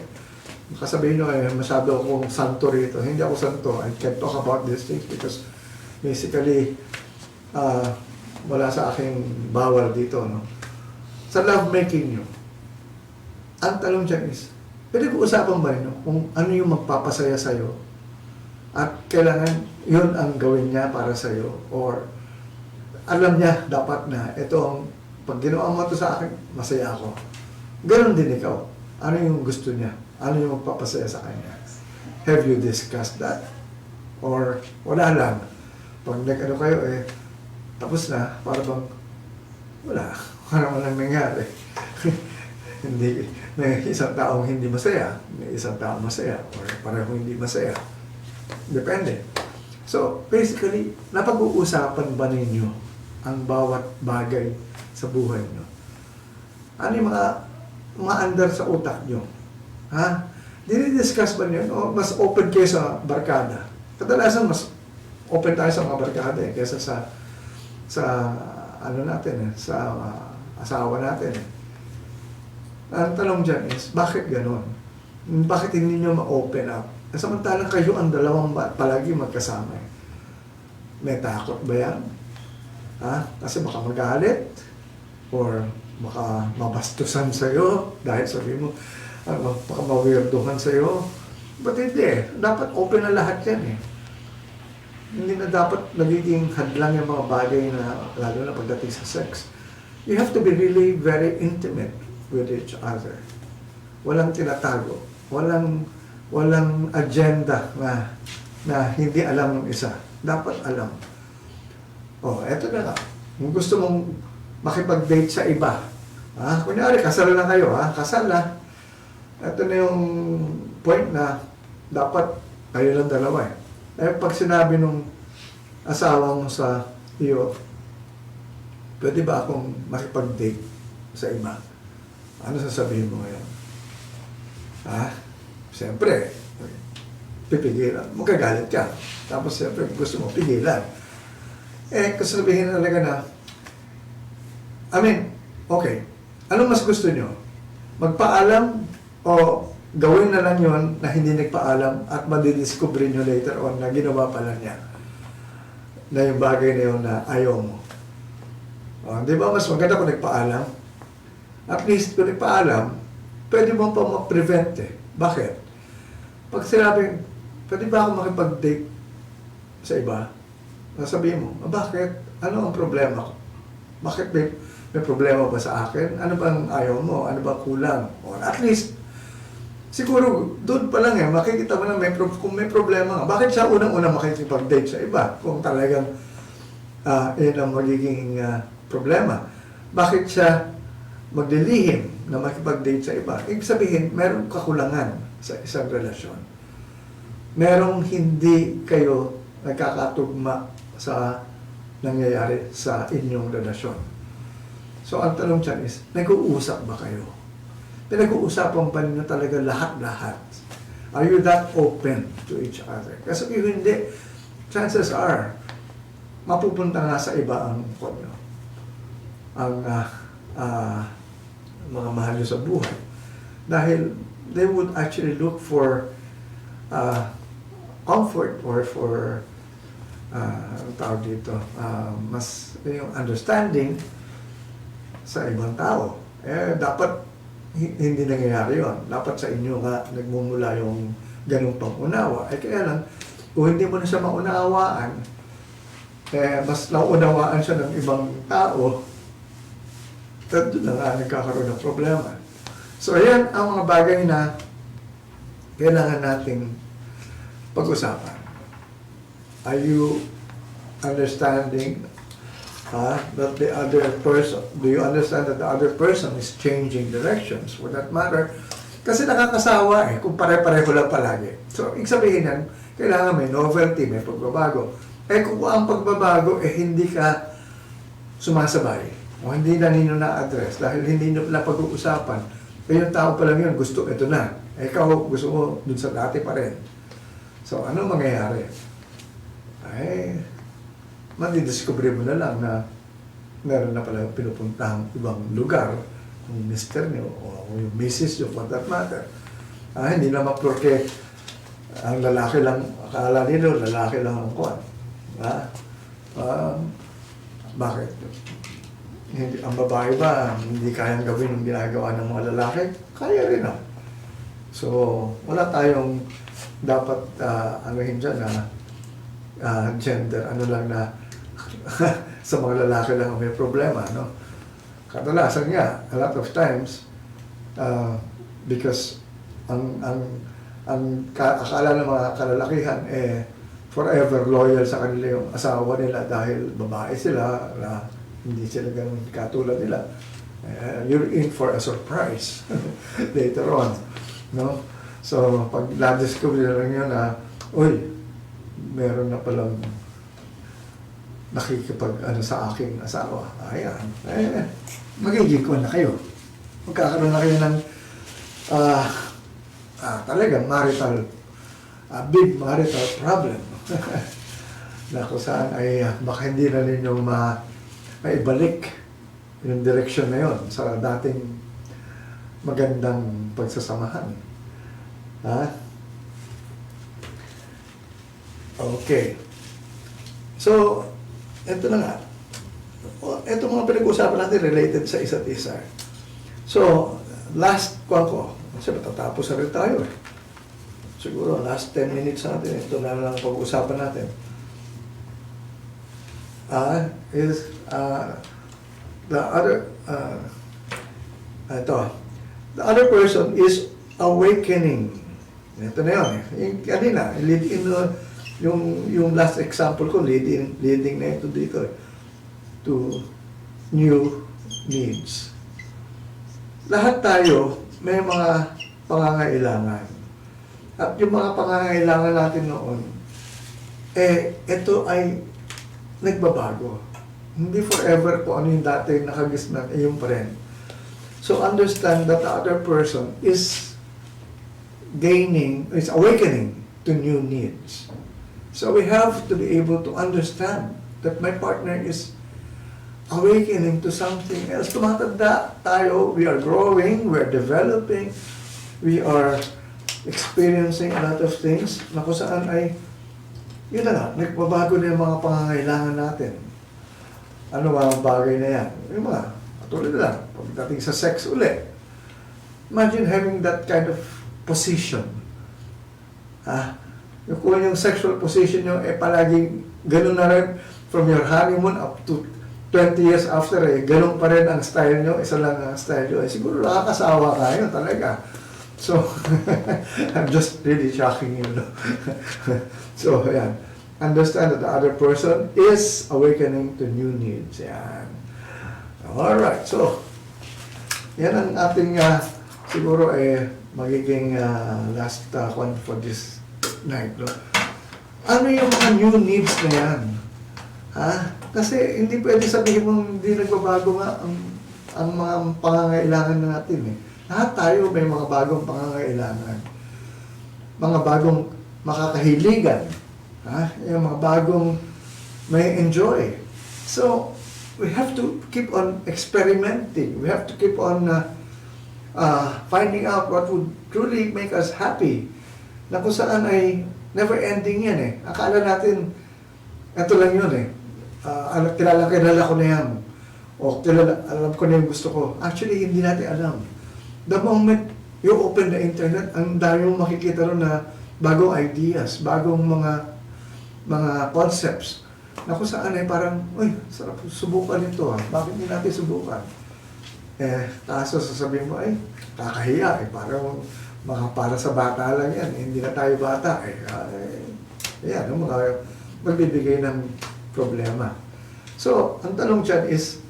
kasabihin nyo masyado akong santo rito. Hindi ako santo. I can't talk about these things because basically, wala sa aking bawal dito. No? Sa love making nyo, ang tanong dyan is, pinag-uusapan ba nyo kung ano yung magpapasaya sa'yo at kailangan yun ang gawin niya para sa'yo or alam niya dapat na ito ang pag ginawa mo ito sa akin, masaya ako. Ganon din ikaw. Ano yung gusto niya? Ano yung magpapasaya sa kanya? Have you discussed that? Or wala lang. Pag nag-ano kayo tapos na, para bang wala. Parang walang nangyari. Hindi, may isang taong hindi masaya, may isang taong masaya, or pareho hindi masaya. Depende. So, basically, napag-uusapan ba ninyo ang bawat bagay sa buhay nyo? Ano yung mga under sa utak nyo? Ha? Dinidiscuss ba nyo? O mas open kayo sa barkada? Kadalasan mas open tayo sa mga barkada kaysa sa ano natin sa asawa natin Ang tanong dyan is, bakit ganon? Bakit hindi nyo ma-open up? Samantalang kayo ang dalawang palagi magkasama May takot ba yan? Ha? Kasi baka magalit or baka mabastusan sa'yo dahil sabi mo, baka mawirduhan sa'yo. But hindi. Dapat open na lahat yan Hindi na dapat nagiging hadlang yung mga bagay na lalo na pagdating sa sex. You have to be really very intimate with each other. Walang tinatago. Walang agenda na hindi alam ng isa. Dapat alam. Eto na nga. Kung gusto mong makipag-date sa iba, kunyari, kasal na kayo, kasal na. Ito na yung point na dapat kayo lang dalawa pag sinabi nung asawa mo sa iyo, pwede ba akong makipag-date sa iba? Ano sasabihin mo ngayon? Siyempre, pipigilan. Magagalit ka. Tapos siyempre, gusto mo pigilan. Kung sabihin talaga na, okay, ano mas gusto nyo? Magpaalam o gawin na lang yon na hindi nagpaalam at madidiscover nyo later on na ginawa pala niya na yung bagay na yun na ayaw mo. Di ba mas maganda kung nagpaalam? At least kung nagpaalam, pwede mo pa mag-prevent Bakit? Pag sinabing, pwede ba ako makipag-date sa iba? Sabihin mo, bakit? Ano ang problema ko? Bakit may problema ba sa akin? Ano bang ayaw mo? Ano ba kulang? Or at least, siguro, doon pa lang makikita mo na kung may problema nga. Bakit siya unang-unang makikipag-date sa iba? Kung talagang yun ang magiging problema. Bakit siya maglilihim na makipag-date sa iba? Ibig sabihin, merong kakulangan sa isang relasyon. Merong hindi kayo nagkakatugma sa nangyayari sa inyong relasyon. So, ang tanong dyan is, nag-uusap ba kayo? Pinag-uusapan pa ninyo talaga lahat-lahat? Are you that open to each other? Kasi kung hindi, chances are, mapupunta nga sa iba ang mga mahal nyo sa buhay. Dahil they would actually look for comfort or for ang tawag dito, mas yung understanding sa ibang tao. Dapat hindi nangyayari yun. Dapat sa inyo nga nagmumula yung ganung pang-unawa. Kaya lang, kung hindi mo na siya maunawaan, mas nauunawaan siya ng ibang tao, at doon na nga nagkakaroon ng problema. So, ayan ang mga bagay na kailangan nating pag-usapan. Are you understanding that the other person, do you understand that the other person is changing directions for that matter? Kasi nakakasawa kung pare-pareho lang palagi. So, ibig sabihin yan, kailangan may novelty, may pagbabago. Kung ang pagbabago, hindi ka sumasabay o hindi na ninyo na-address dahil hindi nyo pala pag-uusapan. Yung tao pa lang yun, gusto, ito na. Ikaw, gusto mo dun sa dati pa rin. So, ano mangyayari? Madidiscover mo na lang na meron na pala pinupuntahang ibang lugar yung mister nyo o yung misis nyo for that matter. Hindi naman porque ang lalaki lang, akala nilo, lalaki lang ang kuwan. Bakit? Hindi, ang babae ba, hindi kayang gawin yung ginagawa ng mga lalaki? Kaya rin So, wala tayong dapat anuhin dyan na gender, ano lang na sa mga lalaki lang may problema, no? Kadalasan nga, a lot of times, because ang akala ng mga kalalakihan, forever loyal sa kanila yung asawa nila dahil babae sila, na hindi sila ganun katulad nila. You're in for a surprise later on, no? So, pag na-discover lang yun na, uy, meron na palang nakikipag-ano sa aking asawa. Ayan. Magiging ko na kayo. Magkakaroon na kayo ng talagang big marital problem. Na kung saan ay baka hindi na ninyo maibalik yung direksyon na yun sa dating magandang pagsasamahan. Ha? Okay. So, ito na nga. Ito mga pinag-uusapan natin related sa isa't isa. So, last ko, kasi matatapos na rin tayo eh. Siguro, last 10 minutes natin, ito na lang pag-uusapan natin. The other person is awakening. Ito na yun eh. Yung kanina, lead in yung last example ko, leading na ito dito eh, to new needs. Lahat tayo may mga pangangailangan. At yung mga pangangailangan natin noon, ito ay nagbabago. Hindi forever kung ano yung dati nakagisnan, yung pa rin. So understand that the other person is awakening to new needs. So we have to be able to understand that my partner is awakening to something else. Tumatanda tayo, we are growing, we are developing, we are experiencing a lot of things na kung saan ay, yun na nga, nagbabago na yung mga pangangailangan natin. Ano mga bagay na yan? Yung mga, katulad na lang, pagdating sa sex ulit. Imagine having that kind of position. Kung yung sexual position nyo, palaging ganun na rin from your honeymoon up to 20 years after, ganun pa rin ang style nyo, isa lang ang style nyo. Siguro nakakasawa kayo talaga. So, I'm just really shocking you, no? So, yan. Understand that the other person is awakening to new needs. Yan. Alright, so, yan ang ating siguro magiging last one for this night. No? Ano yung mga new needs na yan? Kasi hindi pwede sabihin mong hindi nagbabago nga ang mga pangangailangan natin eh. Lahat tayo may mga bagong pangangailangan. Mga bagong makakahiligan. Yung mga bagong may enjoy. So, we have to keep on experimenting. We have to keep on finding out what would truly make us happy. Na kung saan ay never-ending yan eh. Akala natin, ito lang yun eh. Kilala ko na yan. O alam ko na yung gusto ko. Actually, hindi natin alam. The moment you open the internet, ang dami mong makikita ron na bagong ideas, bagong mga concepts na kung saan ay parang, uy, sarap subukan ito Bakit hindi natin subukan? Kaso sasabihin mo, ay, kakahiya parang para sa bata lang yan. Hindi na tayo bata yan, mga magbibigay ng problema. So, ang tanong dyan is,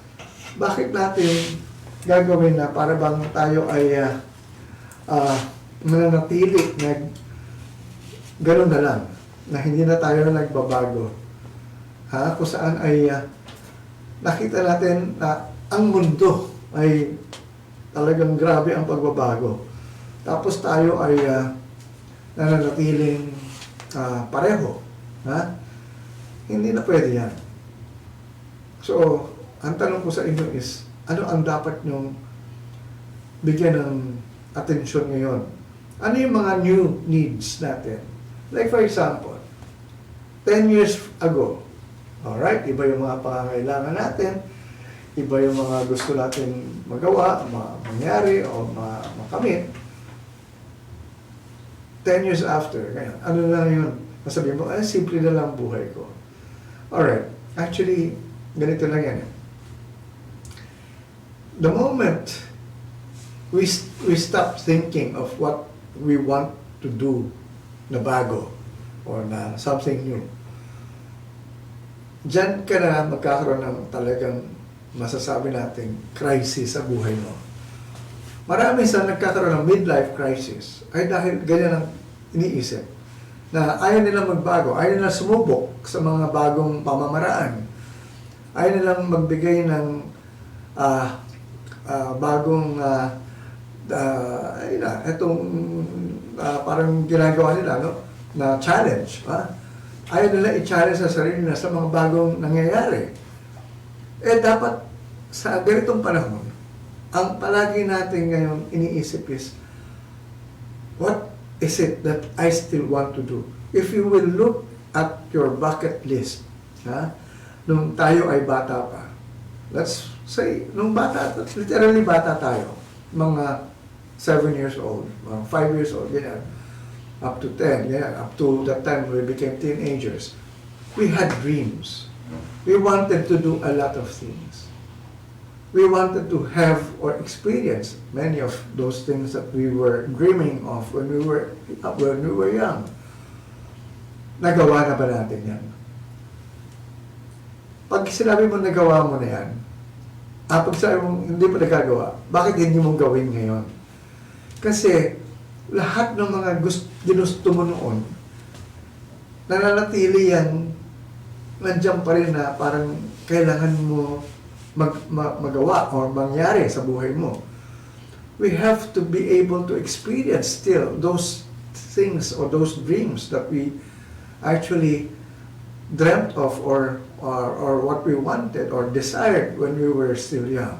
bakit natin gagawin na para bang tayo ay mananatili na gano'n na lang, na hindi na tayo nagbabago. Kung saan ay nakita natin na ang mundo ay talagang grabe ang pagbabago. Tapos tayo ay nananatiling pareho. Hindi na pwede yan. So, ang tanong ko sa inyo is, ano ang dapat nyong bigyan ng atensyon ngayon? Ano yung mga new needs natin? Like for example, 10 years ago, alright, iba yung mga pangangailangan natin, iba yung mga gusto natin magawa, mangyari o makamit. 10 years after, ngayon, ano na yun? Masabi mo, simple na lang buhay ko. Alright, actually, ganito lang yan. The moment we stop thinking of what we want to do na bago or na something new, dyan ka na magkakaroon ng talagang masasabi natin crisis sa buhay mo. Marami sa nagkakaroon ng midlife crisis ay dahil ganyan ang iniisip na ayaw nilang magbago, ayaw nilang sumubok sa mga bagong pamamaraan, ayaw nilang magbigay ng bagong parang ginagawa nila, no? Na challenge. Ayaw nila i-challenge sa sarili na sa mga bagong nangyayari. Dapat sa ganitong panahon, ang palagi natin ngayon iniisip is, what is it that I still want to do? If you will look at your bucket list, nung tayo ay bata pa, let's say, nung bata, literally bata tayo, mga 7 years old, mga 5 years old, ganyan, up to 10, ganyan, up to that time we became teenagers, we had dreams. We wanted to do a lot of things. We wanted to have or experience many of those things that we were dreaming of when we were young. Nagawa na ba natin yan? Pag sinabi mo nagawa mo na yan, pag sinabi mo hindi pa nagagawa, bakit hindi mo gawin ngayon? Kasi lahat ng mga ginusto mo noon, nananatili yan, nandiyan pa rin na parang kailangan mo magawa or mangyari sa buhay mo. We have to be able to experience still those things or those dreams that we actually dreamt of or what we wanted or desired when we were still young.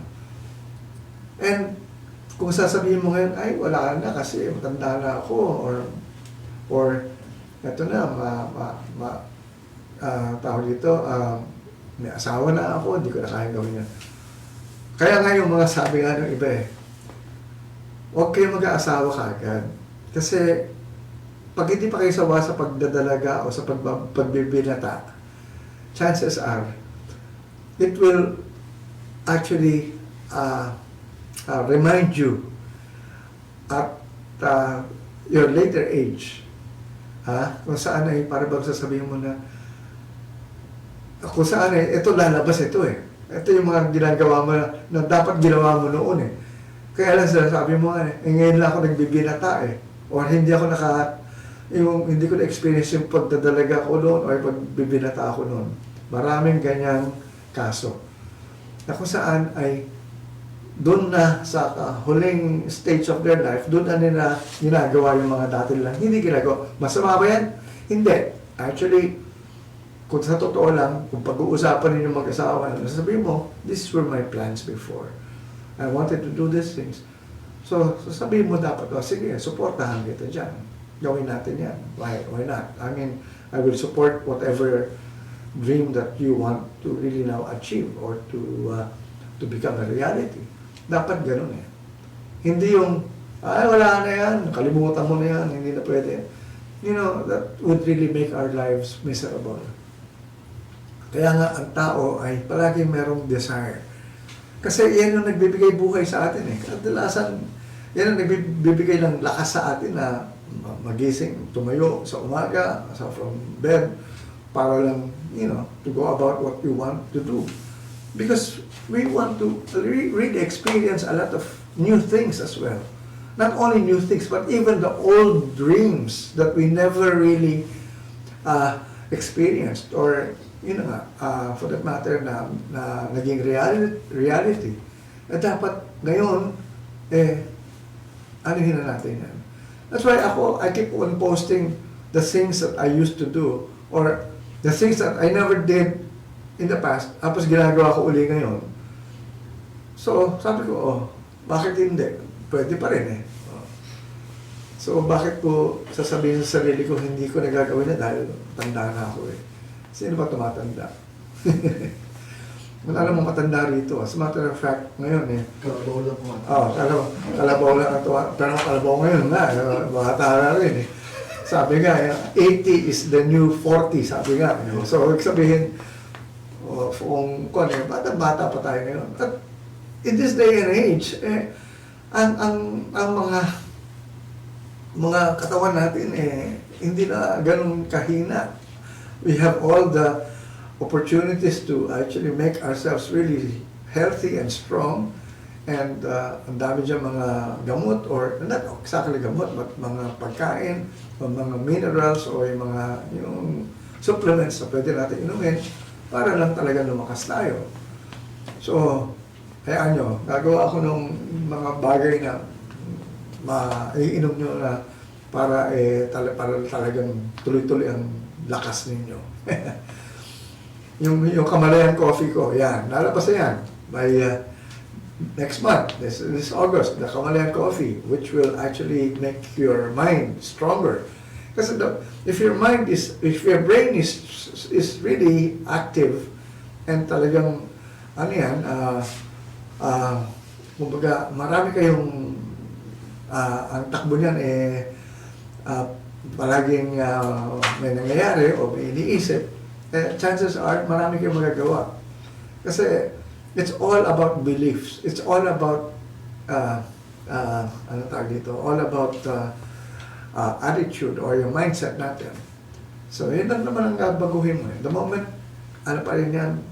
And kung sasabihin mo ngayon, ay wala na kasi matanda na ako or eto na, tawag dito, may asawa na ako, hindi ko na kaya gawin yan. Kaya nga yung mga sabi nga ng iba huwag kayo mag-aasawa kaagad. Kasi pag hindi pa kayo sawa sa pagdadalaga o sa pagbibinata, chances are, it will actually remind you at your later age, kung saan ay para bang sasabihin mo na, kung saan ito lalabas ito Ito yung mga ginagawa mo na dapat ginawa mo noon Kaya lang sabi mo ngayon lang ako nagbibinata or hindi ako hindi ko na-experience yung pagdadalaga ko noon o yung pagbibinata ako noon. Maraming ganyang kaso. Na kung saan ay doon na sa huling stage of their life, doon na nila ginagawa yung mga dati lang. Hindi ginagawa. Masama ba yan? Hindi. Actually, kung sa totoo lang, kung pag-uusapan ninyo mag-asawa, sasabihin mo, this were my plans before. I wanted to do these things. So sasabihin mo dapat, sige, supportahan kita dyan. Gawin natin yan. Why not? I mean, I will support whatever dream that you want to really now achieve or to become a reality. Dapat ganun Hindi yung, wala na yan, kalimutan mo na yan, hindi na pwede. You know, that would really make our lives miserable. Kaya nga, ang tao ay palagi merong desire. Kasi yan yung nagbibigay buhay sa atin Kadalasan, yan ang nagbibigay ng lakas sa atin na magising, tumayo sa umaga, from bed, para lang, to go about what we want to do. Because we want to really experience a lot of new things as well. Not only new things, but even the old dreams that we never really experienced or for that matter na naging reality. Dapat ngayon anuhin na natin yan. That's why I keep on posting the things that I used to do or the things that I never did in the past, tapos ginagawa ko uli ngayon. So, sabi ko, bakit hindi? Pwede pa rin So, bakit ko sasabihin sa sarili ko, hindi ko nagagawin na dahil tanda na ako Sino ba tumatanda? Wala namang matanda rito. As a matter of fact, ngayon Kalabaw lang po. Kalabaw lang ito. Pero kalabaw ngayon bata na rin Sabi nga, 80 is the new 40, sabi nga. So, ibig sabihin, kung bata pa tayo ngayon. At in this day and age, ang mga katawan natin, hindi na ganun kahina. We have all the opportunities to actually make ourselves really healthy and strong, and ang dami dyan mga gamot, or not exactly gamot, but mga pagkain, o mga minerals, o yung supplements na pwede natin inumin para lang talaga lumakas tayo. So, hayaan nyo, gagawa ako ng mga bagay na maiinom nyo na para talagang tuloy-tuloy ang lakas ninyo. yung Kamalayan coffee ko, yan, lalabas na yan by next month, this August, the Kamalayan coffee, which will actually make your mind stronger. Kasi if your brain is really active and talagang kumbaga marami kayong ang takbo niyan palaging may nangyayari o may iniisip, chances are marami kayong magagawa. Kasi it's all about beliefs. It's all about all about attitude or yung mindset natin. So, yun lang naman ang baguhin mo. The moment, pa rin yan,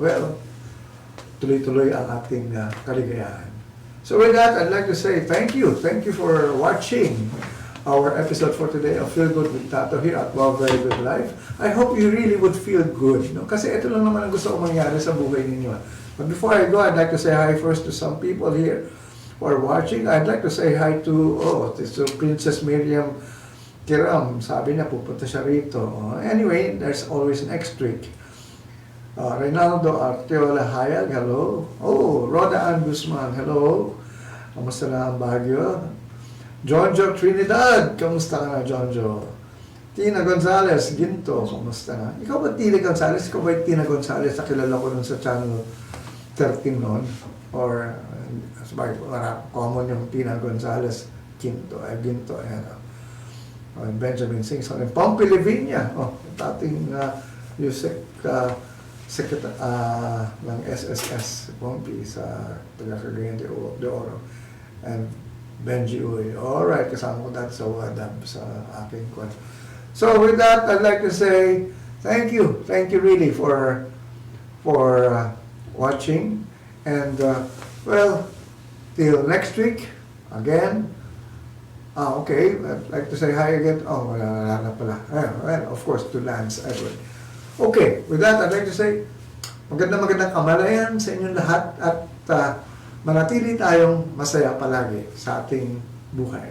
well, tuloy-tuloy ang ating kaligayahan. So with that, I'd like to say thank you. Thank you for watching our episode for today of Feel Good with Tato here at Wow Very Good Life. I hope you really would feel good. No? Kasi ito lang naman ang gusto kong mangyari sa buhay ninyo. But before I go, I'd like to say hi first to some people here who are watching. I'd like to say hi to Princess Miriam Kiram. Sabi niya, pupunta siya rito. Anyway, there's always next week. Reynaldo Arteola Hayag, hello. Roda Ann Guzman, hello. Kamusta na ang Baguio? Jonjo Trinidad, kamusta ka na, Jonjo? Tina Gonzalez, Ginto, kamusta na? Ikaw ba Tina Gonzalez? Ikaw ba Tina Gonzalez? Nakilala ko nun sa channel 13 noon? Or, sabay, common yung Tina Gonzalez, Ginto, ayan. Benjamin Singson, and Pompey Livinia, dating Yusek, Secretary ng SSS, Pompey, sa Cagayan de Oro, and Benji Uy. Alright, kasama ko dati sa WADAB sa aking kwan. So with that, I'd like to say thank you really for watching, and well, till next week again. Okay, I'd like to say hi again. Wala na pala. Well, of course, to Lance Edward. Okay, with that, I'd like to say, magandang kamalayan sa inyong lahat, at manatili tayong masaya palagi sa ating buhay.